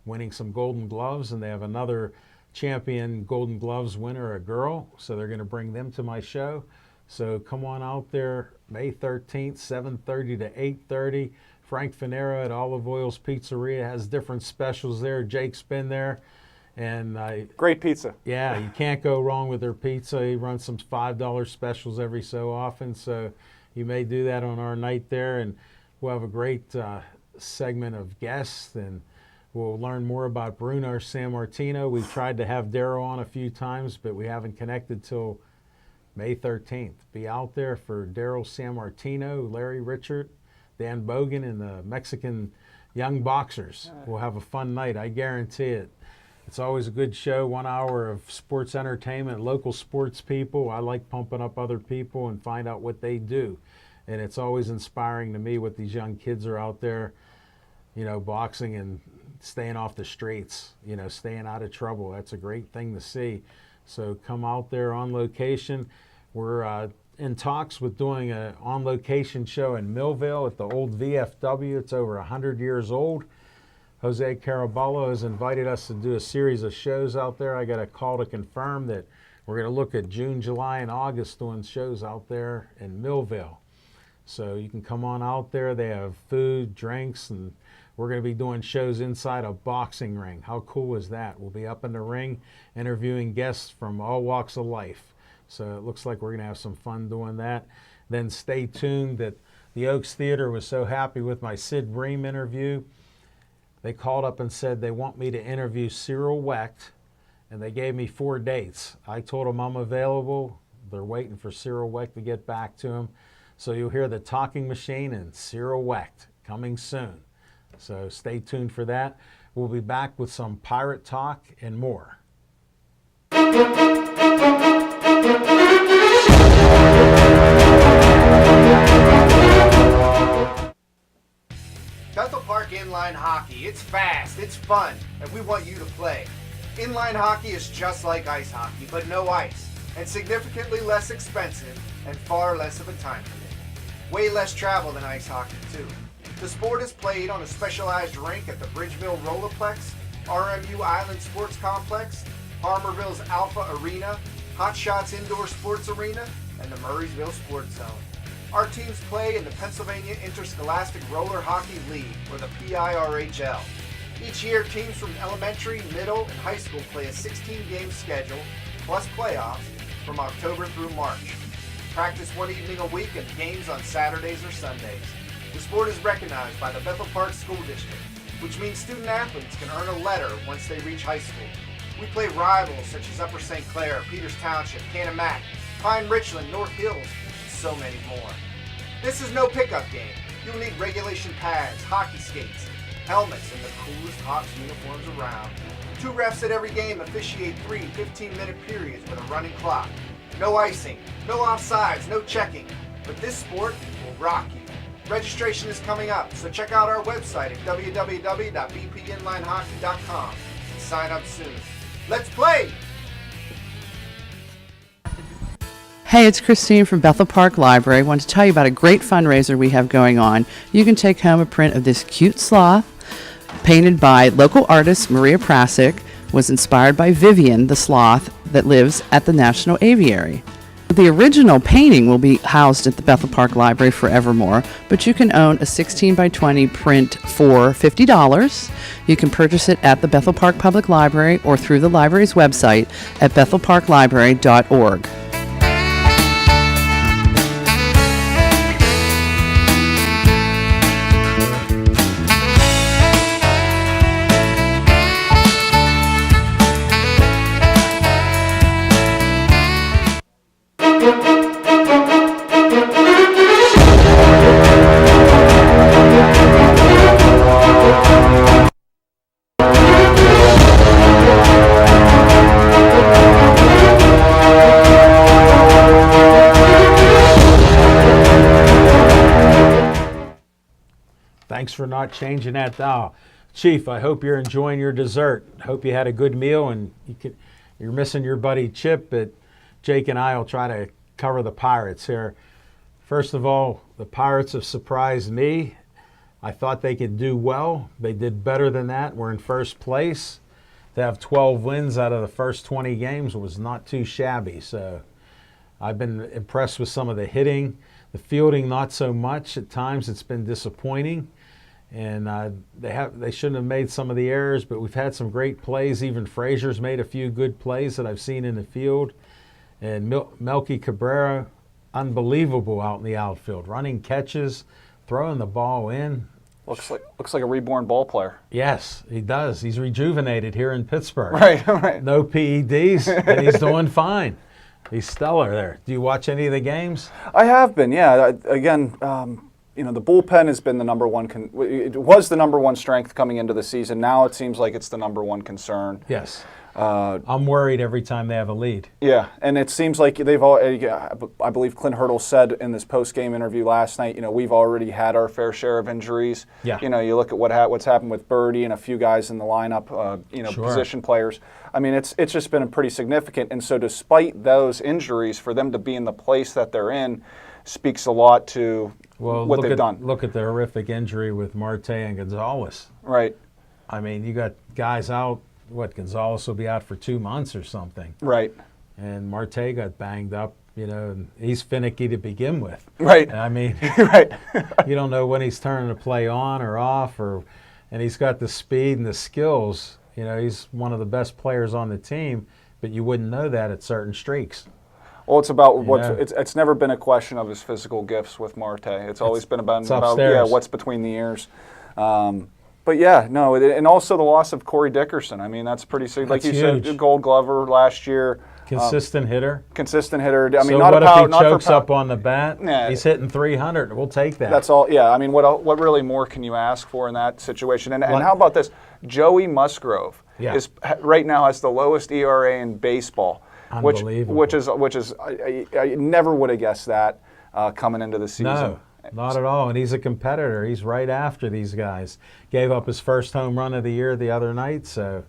winning some Golden Gloves, and they have another champion Golden Gloves winner, a girl, so they're going to bring them to my show. So come on out there May 13th, 7:30 to 8:30. Frank Finero at Olive Oil's Pizzeria has different specials there. Jake's been there, and Great pizza. yeah, you can't go wrong with their pizza. He runs some $5 specials every so often, so you may do that on our night there, and we'll have a great segment of guests, and We'll learn more about Bruno Sammartino. We've tried to have Daryl on a few times, but we haven't connected till May 13th. Be out there for Daryl Sammartino, Larry Richert, Dan Bogan, and the Mexican Young Boxers. We'll have a fun night, I guarantee it. It's always a good show, 1 hour of sports entertainment, local sports people. I like pumping up other people and find out what they do. And it's always inspiring to me what these young kids are out there, you know, boxing and staying off the streets, you know, staying out of trouble. That's a great thing to see. So come out there on location. We're in talks with doing an on-location show in Millville at the old VFW. It's over 100 years old. Jose Caraballo has invited us to do a series of shows out there. I got a call to confirm that we're going to look at June, July, and August doing shows out there in Millville. So you can come on out there. They have food, drinks, and we're going to be doing shows inside a boxing ring. How cool is that? We'll be up in the ring interviewing guests from all walks of life. So it looks like we're going to have some fun doing that. Then stay tuned that the Oaks Theater was so happy with my Sid Bream interview. They called up and said they want me to interview Cyril Wecht, and they gave me 4 dates. I told them I'm available. They're waiting for Cyril Wecht to get back to them. So you'll hear the Talking Machine and Cyril Wecht coming soon. So stay tuned for that. We'll be back with some pirate talk and more. Bethel Park Inline Hockey. It's fast, it's fun, and we want you to play. Inline hockey is just like ice hockey, but no ice, and significantly less expensive and far less of a time commitment. Way less travel than ice hockey, too. The sport is played on a specialized rink at the Bridgeville Rollerplex, RMU Island Sports Complex, Harmerville's Alpha Arena, Hot Shots Indoor Sports Arena, and the Murraysville Sports Zone. Our teams play in the Pennsylvania Interscholastic Roller Hockey League, or the PIRHL. Each year, teams from elementary, middle, and high school play a 16-game schedule, plus playoffs, from October through March. Practice 1 evening a week and games on Saturdays or Sundays. The sport is recognized by the Bethel Park School District, which means student athletes can earn a letter once they reach high school. We play rivals such as Upper St. Clair, Peters Township, Canemak, Pine Richland, North Hills, and so many more. This is no pickup game. You'll need regulation pads, hockey skates, helmets, and the coolest Hawks uniforms around. 2 refs at every game officiate 3 15-minute periods with a running clock. No icing, no offsides, no checking. But this sport will rock you. Registration is coming up, so check out our website at www.bpinlinehockey.com and sign up soon. Let's play! Hey, it's Christine from Bethel Park Library. I want to tell you about a great fundraiser we have going on. You can take home a print of this cute sloth, painted by local artist Maria Prasic, was inspired by Vivian, the sloth that lives at the National Aviary. The original painting will be housed at the Bethel Park Library forevermore, but you can own a 16 by 20 print for $50. You can purchase it at the Bethel Park Public Library or through the library's website at bethelparklibrary.org. Thanks for not changing that dial. Chief, I hope you're enjoying your dessert. Hope you had a good meal, and you're missing your buddy Chip, but Jake and I will try to cover the Pirates here. First of all, the Pirates have surprised me. I thought they could do well. They did better than that. We're in first place. To have 12 wins out of the first 20 games was not too shabby. So I've been impressed with some of the hitting. The fielding, not so much. At times it's been disappointing. And they shouldn't have made some of the errors, but we've had some great plays. Even Frazier's made a few good plays that I've seen in the field. And Melky Cabrera, unbelievable out in the outfield. Running catches, throwing the ball in. Looks like a reborn ball player. Yes, he does. He's rejuvenated here in Pittsburgh. Right, right. No PEDs, and he's doing fine. He's stellar there. Do you watch any of the games? I have been, yeah. Again, the bullpen has been the number one. It was the number one strength coming into the season. Now it seems like it's the number one concern. Yes. I'm worried every time they have a lead. Yeah, and it seems like they've all. I believe Clint Hurdle said in this post-game interview last night, we've already had our fair share of injuries. Yeah. You look at what's happened with Birdie and a few guys in the lineup. Sure. Position players. I mean, it's just been pretty significant. And so, despite those injuries, for them to be in the place that they're in, speaks a lot to what they've done. Look at the horrific injury with Marte and Gonzalez. Right. I mean, you got guys out. Gonzalez will be out for 2 months or something. Right. And Marte got banged up, and he's finicky to begin with. Right. I mean, right. you don't know when he's turning the play on or off, and he's got the speed and the skills. He's one of the best players on the team, but you wouldn't know that at certain streaks. Well, it's about it's never been a question of his physical gifts with Marte. It's always been about what's between the ears. But yeah, no, and also the loss of Corey Dickerson. I mean, that's pretty significant. Like you said, Gold Glover last year. Consistent hitter. Consistent hitter. I mean, so not what if he chokes up on the bat? Nah, he's hitting 300. We'll take that. That's all. Yeah, I mean, what really more can you ask for in that situation? And how about this? Joey Musgrove is right now has the lowest ERA in baseball. Unbelievable. Which is I never would have guessed that coming into the season. No. Not at all, and he's a competitor. He's right after these guys. Gave up his first home run of the year the other night. So,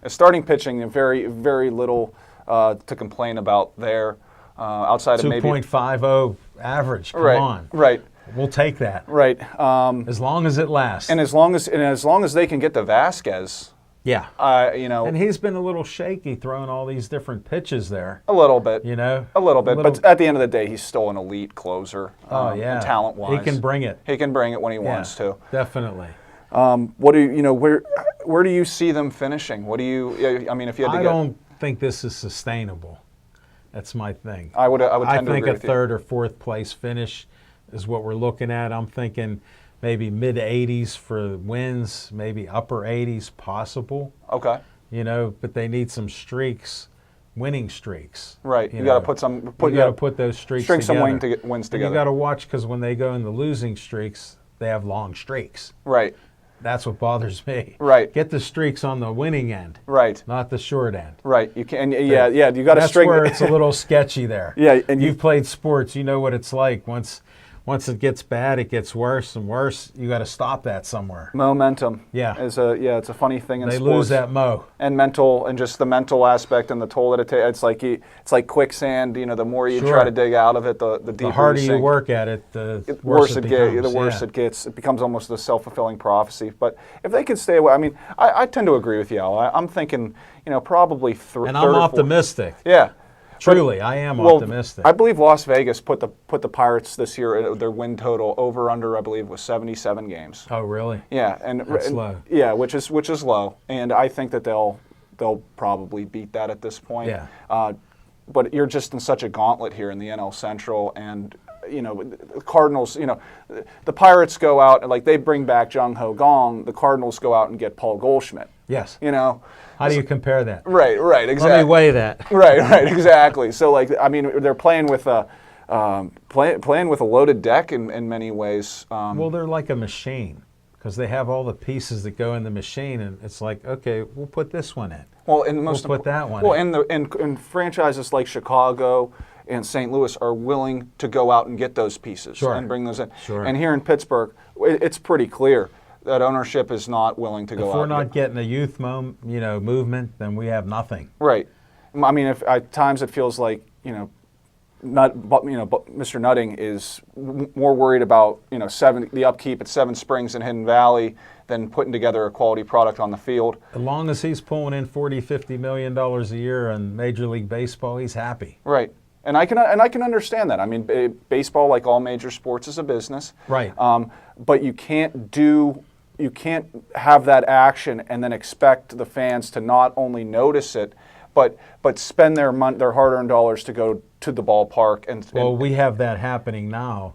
starting pitching, very, very little to complain about there. Outside of maybe 2.50 average. Come on, right. We'll take that. Right. As long as it lasts, and as long as they can get to Vasquez. Yeah. And he's been a little shaky throwing all these different pitches there. A little bit. A little bit. But at the end of the day, he's still an elite closer. Talent-wise. He can bring it. He can bring it when he wants to. Definitely. What do where do you see them finishing? What do you? I mean, if you had to I don't think this is sustainable. That's my thing. I would tend to agree think a with you. third or fourth place finish is what we're looking at. I'm thinking maybe mid-80s for wins, maybe upper 80s possible. Okay. But they need some streaks, winning streaks. Right. You got to put some. You got to put those streaks together. Some wins together. You got to watch because when they go into losing streaks, they have long streaks. Right. That's what bothers me. Right. Get the streaks on the winning end. Right. Not the short end. Right. You can. Yeah. You got to That's string. where it's a little sketchy there. Yeah. And you've played sports. You know what it's like. Once it gets bad, it gets worse and worse. You got to stop that somewhere. Momentum. Yeah. It's a funny thing in they sports. They lose that mo. And mental, and just the mental aspect and the toll that it takes. It's like quicksand. The more you try to dig out of it, the deeper. The harder you sink. You work at it, the worse it gets. becomes. The worse it gets. It becomes almost a self-fulfilling prophecy. But if they can stay away, I mean, I tend to agree with you, Al. I'm thinking, probably And I'm optimistic. Yeah. Truly, I am optimistic. I believe Las Vegas put the Pirates this year, their win total over/under, I believe, was 77 games. Oh, really? Yeah, That's low. Yeah, which is low, and I think that they'll probably beat that at this point. Yeah. But you're just in such a gauntlet here in the NL Central, and the Cardinals. The Pirates go out and they bring back Jung Ho Gong. The Cardinals go out and get Paul Goldschmidt. Yes. How do you compare that? Right, exactly. Let me weigh that. Right, exactly. So, they're playing with a loaded deck in many ways. Well, they're like a machine because they have all the pieces that go in the machine, and it's like, okay, we'll put this one in. Well, and we'll put that one. Well, in. and franchises like Chicago and St. Louis are willing to go out and get those pieces and bring those in. Sure. And here in Pittsburgh, it's pretty clear that ownership is not willing to go out. If we're not getting a youth movement, then we have nothing. Right. I mean, at times it feels like Mr. Nutting is more worried about the upkeep at Seven Springs and Hidden Valley than putting together a quality product on the field. As long as he's pulling in $40-50 million a year in Major League Baseball, he's happy. Right. And I can understand that. I mean, baseball, like all major sports, is a business. Right. But you can't have that action and then expect the fans to not only notice it, but spend their hard-earned dollars to go to the ballpark. Well, we have that happening now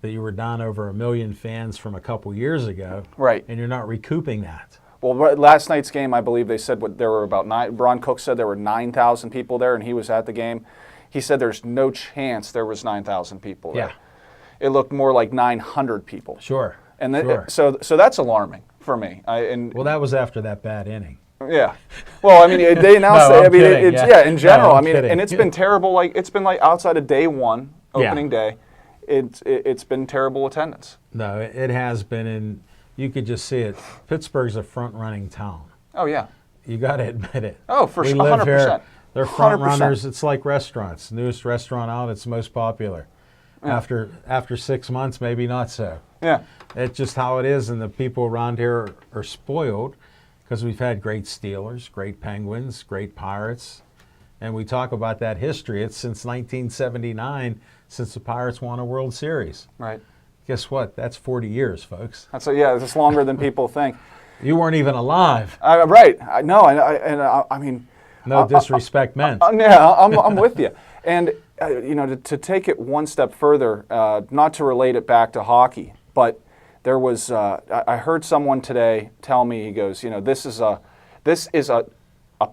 that you were down over 1 million fans from a couple years ago. Right. And you're not recouping that. Well, last night's game, I believe they said there were about Ron Cook said there were 9,000 people there, and he was at the game. He said there's no chance there was 9,000 people there. Yeah. It looked more like 900 people. Sure. And sure. so that's alarming for me. Well, that was after that bad inning. Yeah. Well, I mean, they announced No, it. I I'm mean, kidding, it's yeah. in general. No, I'm I mean, kidding. and it's been terrible. Like it's been like outside of day one, opening day, it's been terrible attendance. No, it has been, and you could just see it. Pittsburgh's a front-running town. Oh yeah. You got to admit it. Oh, for we sure, live 100%. here. They're front 100%. runners. It's like restaurants. Newest restaurant out, it's most popular. Yeah. After 6 months, maybe not so. Yeah. It's just how it is, and the people around here are spoiled because we've had great Steelers, great Penguins, great Pirates, and we talk about that history. It's since 1979 since the Pirates won a World Series. Right. Guess what? That's 40 years, folks. It's longer than people think. You weren't even alive. Right. I mean. No disrespect meant. Yeah, I'm with you. And to take it one step further, not to relate it back to hockey, but there was I heard someone today tell me, he goes, this is a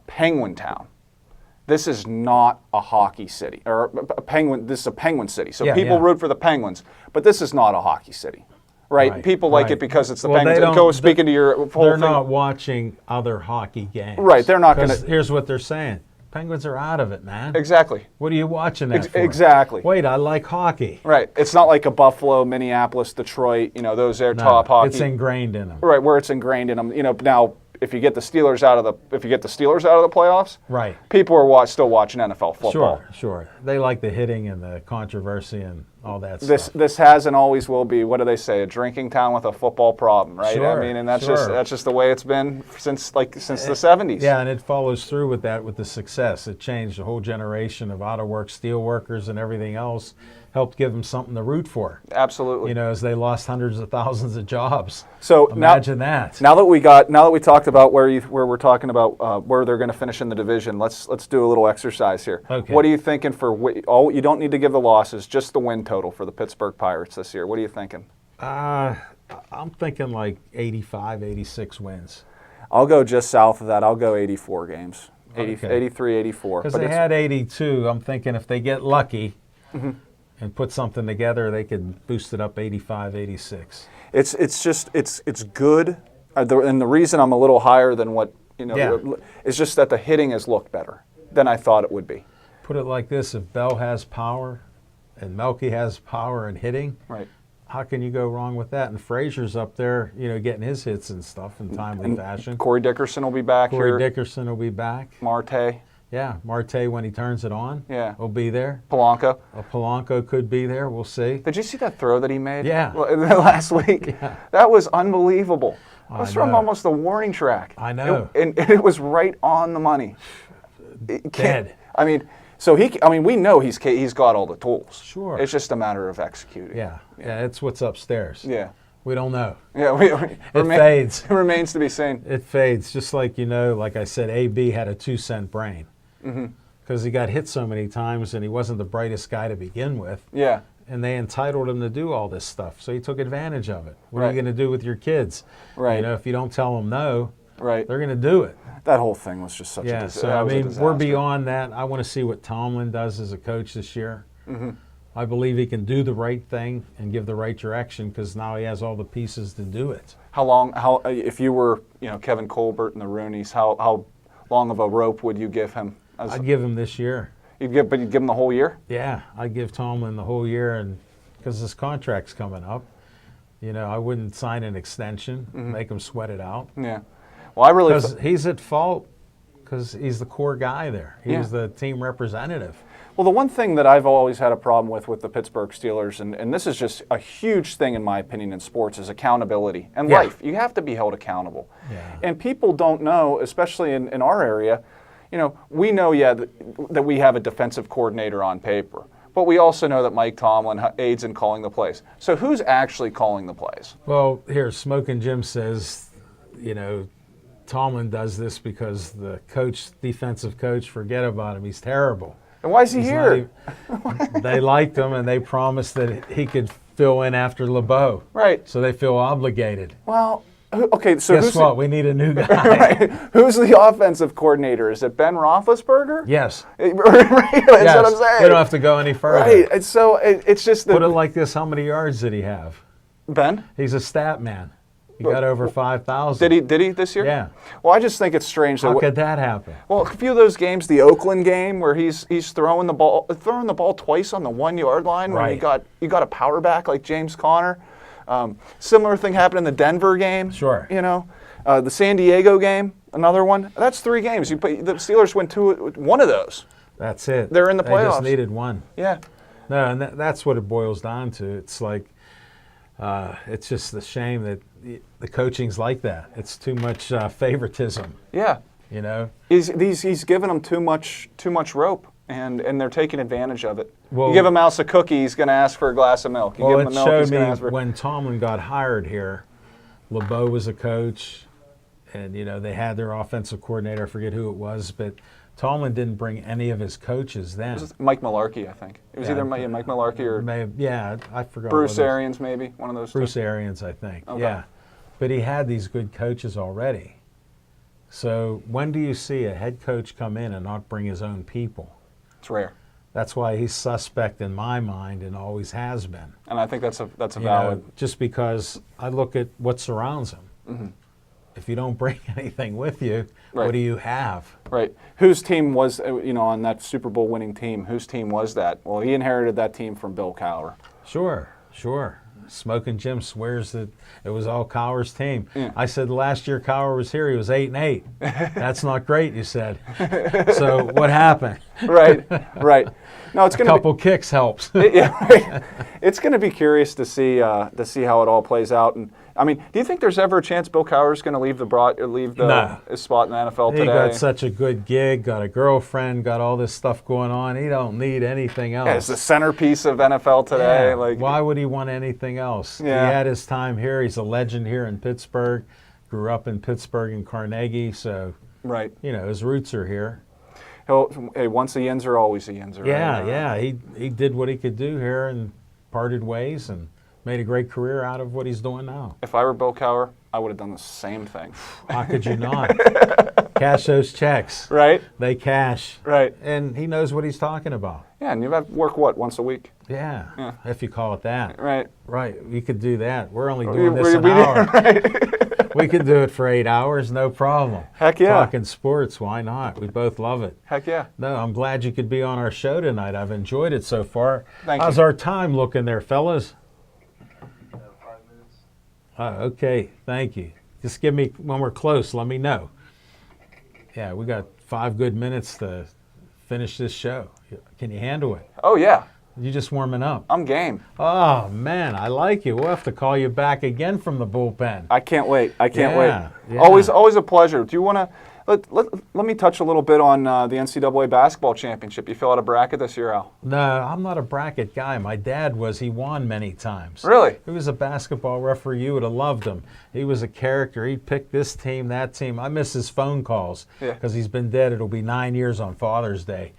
Penguin town. This is not a hockey city or a Penguin. This is a Penguin city. So people root for the Penguins, but this is not a hockey city. Right. People like it because it's the Penguins. Go speaking to your whole They're thing. not watching other hockey games. Right. They're not going to. Here's what they're saying. Penguins are out of it, man. Exactly. What are you watching that for? Exactly. Wait, I like hockey. Right. It's not like a Buffalo, Minneapolis, Detroit, those are top hockey. It's ingrained in them. Right, where it's ingrained in them. Now, if you get the Steelers out of the playoffs, right, people are still watching NFL football. Sure. They like the hitting and the controversy and all that stuff. This has and always will be, what do they say, a drinking town with a football problem, right? Sure, I mean, and that's just the way it's been since the 70s. Yeah, and it follows through with that, with the success. It changed a whole generation of out-of-work steel workers and everything else, helped give them something to root for. Absolutely. As they lost hundreds of thousands of jobs. So imagine that. Now that we talked about where we're talking about where they're going to finish in the division, let's do a little exercise here. Okay. What are you thinking you don't need to give the losses, just the win total for the Pittsburgh Pirates this year? What are you thinking? I'm thinking like 85, 86 wins. I'll go just south of that. I'll go 84 games. 83, 84. Because they had 82. I'm thinking if they get lucky and put something together, they could boost it up 85, 86. It's good. And the reason I'm a little higher than what, is just that the hitting has looked better than I thought it would be. Put it like this, if Bell has power and Melky has power and hitting, right, how can you go wrong with that? And Frazier's up there, getting his hits and stuff in timely fashion. Corey Dickerson will be back here. Corey Dickerson will be back. Marte. Yeah, Marte, when he turns it on, will be there. Polanco. Polanco could be there. We'll see. Did you see that throw that he made? Yeah. Last week? Yeah. That was unbelievable. It was from know. almost the warning track. I know. And it was right on the money. Dead. I mean, we know he's got all the tools. Sure. It's just a matter of executing. Yeah, it's what's upstairs. Yeah. We don't know. Yeah, it fades. It remains to be seen. It fades, just like, like I said, AB had a 2-cent brain. Because he got hit so many times and he wasn't the brightest guy to begin with. Yeah. And they entitled him to do all this stuff, so he took advantage of it. What are Right. you going to do with your kids? Right. If you don't tell them no, right, they're going to do it. That whole thing was just such a disaster. So I mean, we're beyond that. I want to see what Tomlin does as a coach this year. I believe he can do the right thing and give the right direction because now he has all the pieces to do it. How if you were, Kevin Colbert and the Rooneys, how long of a rope would you give him? I'd give him this year. You'd give him the whole year? Yeah, I'd give Tomlin the whole year, and because his contract's coming up, I wouldn't sign an extension, make him sweat it out. Yeah. Well, I really because he's at fault because he's the core guy there. He was the team representative. Well, the one thing that I've always had a problem with the Pittsburgh Steelers, and this is just a huge thing in my opinion in sports, is accountability and life. You have to be held accountable. Yeah. And people don't know, especially in our area, we know, that we have a defensive coordinator on paper. But we also know that Mike Tomlin aids in calling the plays. So who's actually calling the plays? Well, here, Smokin' Jim says, Tomlin does this because the defensive coach, forget about him. He's terrible. And why is he here? They liked him, and they promised that he could fill in after LeBeau. Right. So they feel obligated. Well, okay, so Guess who's what? We need a new guy. right. Who's the offensive coordinator? Is it Ben Roethlisberger? Yes. Right, that's Yes. what I'm saying. We don't have to go any further. Right. And so it's just Put it that like this: how many yards did he have? Ben. He's a stat man. He got over 5,000. Did he this year? Yeah. Well, I just think it's strange that How could that happen? well, a few of those games, the Oakland game where he's throwing the ball twice on the 1 yard line when Right. you got a power back like James Conner. Similar thing happened in the Denver game. Sure. You know, the San Diego game, another one. That's 3 games. The Steelers win one of those. That's it. They're in the They just playoffs. needed one. Yeah. No, and that's what it boils down to. It's like, it's just a shame that the coaching's like that. It's too much favoritism, Yeah. you know? He's given them too much rope, and they're taking advantage of it. Well- you give a mouse a cookie, he's going to ask for a glass of milk. You Well, give it him the milk, showed he's me going to ask for. when Tomlin got hired here, LeBeau was a coach, and, you know, they had their offensive coordinator, I forget who it was, but Tomlin didn't bring any of his coaches then. Mike Mularkey, I think. It was Yeah. either Mike Mularkey or Yeah, I forgot. Bruce what it was. Arians, maybe one of those. Bruce two. Arians, I think. Okay. Yeah. But he had these good coaches already. So when do you see a head coach come in and not bring his own people? It's rare, That's why he's suspect in my mind and always has been. and I think that's a You valid. know, just because I look at what surrounds him. If you don't bring anything with you, Right. what do you have? Right. Whose team was on that Super Bowl winning team? Whose team was that? Well, he inherited that team from Bill Cowher. Sure. Smoking Jim swears that it was all Cowher's team. Yeah. I said last year Cowher was here, he was 8-8. That's not great, you said. So what happened? Right. Right. No, it's A going to be. couple kicks helps. Yeah, right. It's going to be curious to see how it all plays out. And I mean, do you think there's ever a chance Bill Cowher's going to leave No. his spot in the NFL He today? got such a good gig, got a girlfriend, got all this stuff going on. He don't need anything else. Yeah, it's the centerpiece of NFL today. Yeah, Like, why would he want anything else? Yeah. He had his time here. He's a legend here in Pittsburgh. Grew up in Pittsburgh and Carnegie, so right? you know his roots are here. Hey, once a Yinzer, always a Yinzer. Yeah, right? yeah. He did what he could do here and parted ways and made a great career out of what he's doing now. If I were Bill Cowher, I would have done the same thing. How could you not? Cash those checks. Right? They cash. Right. And he knows what he's talking about. Yeah, and you have work once a week. Yeah, if you call it that. Right. Right, you could do that. We're only We- doing this we- an we- hour. We could do it for 8 hours, no problem. Heck yeah. Talking sports, why not? We both love it. Heck yeah. No, I'm glad you could be on our show tonight. I've enjoyed it so far. Thank How's you. our time looking there, fellas? 5 minutes. Okay, thank you. Just give me, when we're close, let me know. Yeah, we got 5 good minutes to finish this show. Can you handle it? Oh yeah, You just warming up. I'm game. Oh, man, I like you. We'll have to call you back again from the bullpen. I can't wait. I can't Yeah, wait. yeah. Always a pleasure. Do you want to let me touch a little bit on the NCAA basketball championship? You fill out a bracket this year, Al? No, I'm not a bracket guy. My dad was. He won many times. Really? He was a basketball referee. You would have loved him. He was a character. He'd pick this team, that team. I miss his phone calls Yeah. because he's been dead. It'll be 9 years on Father's Day.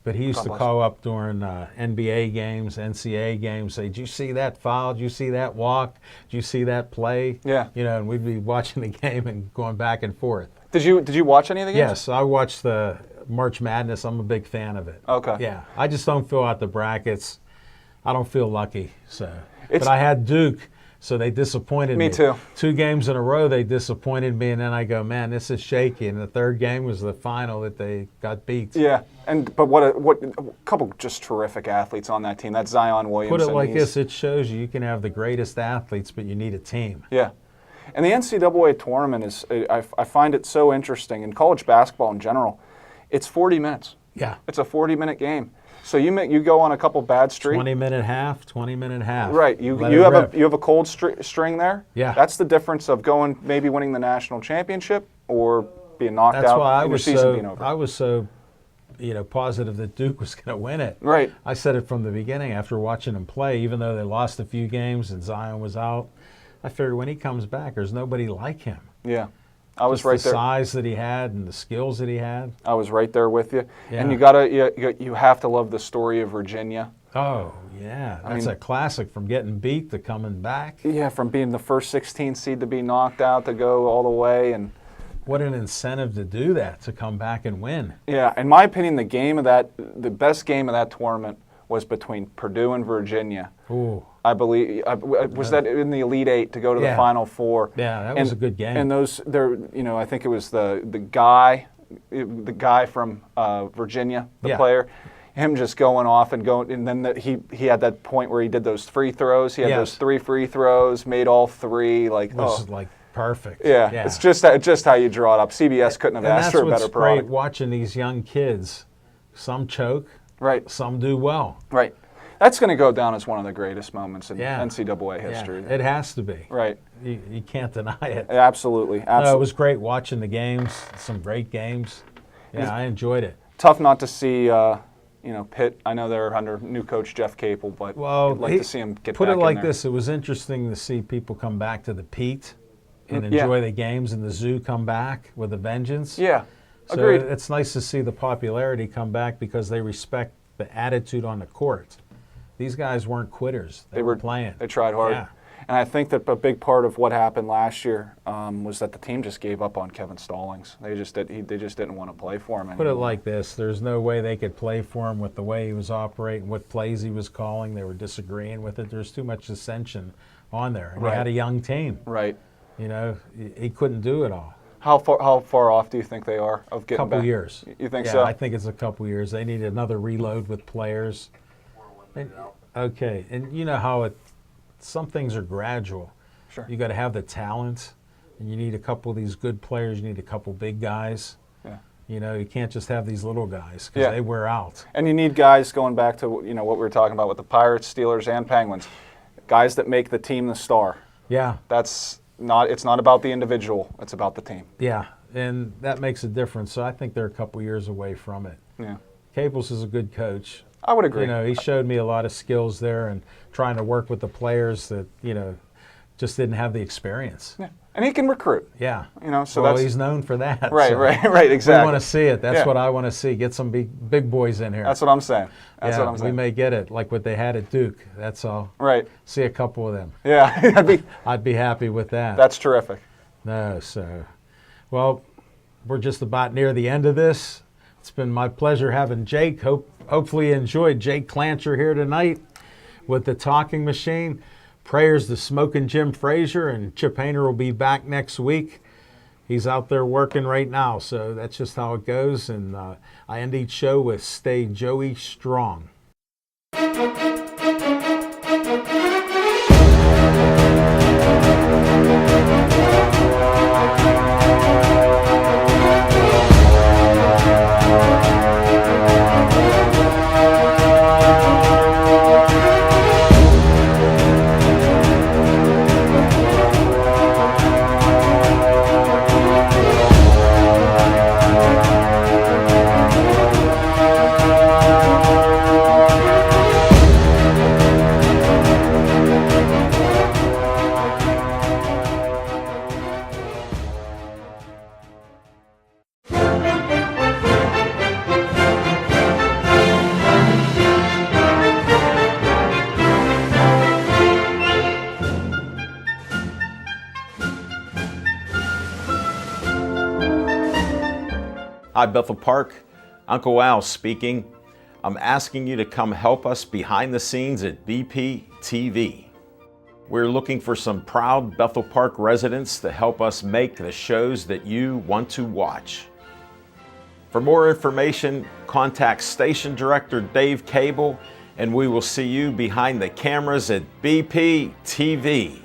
But he used God to bless call up during NBA games, NCAA games, say, "Did you see that foul? Did you see that walk? Did you see that play?" Yeah. You know, and we'd be watching the game and going back and forth. Did you watch any of the games? Yes, I watched the March Madness. I'm a big fan of it. Okay. Yeah, I just don't fill out the brackets. I don't feel lucky. So, It's- but I had Duke, so they disappointed me. Me too. 2 games in a row, they disappointed me, and then I go, man, this is shaky. And the third game was the final that they got beat. Yeah, but what a couple just terrific athletes on that team. That's Zion Williamson. Put it like He's- this: it shows you can have the greatest athletes, but you need a team. Yeah. And the NCAA tournament is, I find it so interesting, in college basketball in general, it's 40 minutes. Yeah. It's a 40-minute game. So you go on a couple bad streaks. 20-minute half, 20-minute half. Right. You Let it have rip. a cold string there. Yeah. That's the difference of maybe winning the national championship or being knocked That's out why and your season being over. I was so positive that Duke was going to win it. Right. I said it from the beginning after watching them play, even though they lost a few games and Zion was out. I figured when he comes back, there's nobody like him. Yeah. I was Just right the there. size that he had and the skills that he had. I was right there with you. Yeah. And you have to love the story of Virginia. Oh, yeah. That's mean- a classic, from getting beat to coming back. Yeah, from being the first 16 seed to be knocked out to go all the way. And What an incentive to do that, to come back and win. yeah, in my opinion, the best game of that tournament was between Purdue and Virginia. Ooh. I believe was that in the Elite Eight to go to the Yeah. Final Four. Yeah, that was a good game. And I think it was the guy from Virginia, the Yeah. player, him just going off and going, and then he had that point where he did those free throws. He had those Yes. 3 free throws, made all 3. Like, It was like perfect. yeah, it's just how you draw it up. CBS couldn't have And asked that's for a better what's great product. watching these young kids. Some choke, Right, some do well. right. That's going to go down as one of the greatest moments in Yeah. NCAA Yeah, history. it has to be. Right. You can't deny it. Absolutely. No, Absolutely. it was great watching the games. Some great games. Yeah, I enjoyed it. Tough not to see, Pitt. I know they're under new coach Jeff Capel, but Well, I'd like to see him get put back it like in there. this: it was interesting to see people come back to the Pete and Yeah. enjoy the games, and the Zoo come back with a vengeance. Yeah, So agreed. it's nice to see the popularity come back because they respect the attitude on the court. These guys weren't quitters; they were playing. They tried hard. Yeah. And I think that a big part of what happened last year was that the team just gave up on Kevin Stallings. They just didn't want to play for him anymore. Put it like this: there's no way they could play for him with the way he was operating, what plays he was calling. They were disagreeing with it. There's too much dissension on there. And Right. He had a young team. Right. You know, he couldn't do it all. How far off do you think they are of getting Couple back? years. You think Yeah, so? I think it's a couple years. They need another reload with players. Okay, and you know how some things are gradual. Sure. You got to have the talent, and you need a couple of these good players. You need a couple big guys. Yeah. You know, you can't just have these little guys because Yeah. they wear out. And you need guys going back to what we were talking about with the Pirates, Steelers, and Penguins. Guys that make the team the star. Yeah, It's not about the individual. It's about the team. yeah, and that makes a difference. So I think they're a couple years away from it. Yeah. Caples is a good coach. I would agree. You know, he showed me a lot of skills there and trying to work with the players that, just didn't have the experience. Yeah. And he can recruit. Yeah. So well, that's he's known for that. right, so right, exactly. We want to see it. That's Yeah. what I want to see. Get some big boys in here. That's what I'm saying. That's yeah, what I'm saying. we may get it like what they had at Duke. That's all. Right. See a couple of them. Yeah. I'd be happy with that. That's terrific. No, so, well, we're just about near the end of this. It's been my pleasure having Jake. Hopefully you enjoyed Jake Clancher here tonight with the Talking Machine. Prayers to Smoking Jim Frazier, and Chip Hayner will be back next week. He's out there working right now, so that's just how it goes. And I end each show with Stay Joey Strong. Hi, Bethel Park. Uncle Al speaking. I'm asking you to come help us behind the scenes at BP TV. We're looking for some proud Bethel Park residents to help us make the shows that you want to watch. For more information, contact Station Director Dave Cable, and we will see you behind the cameras at BP TV.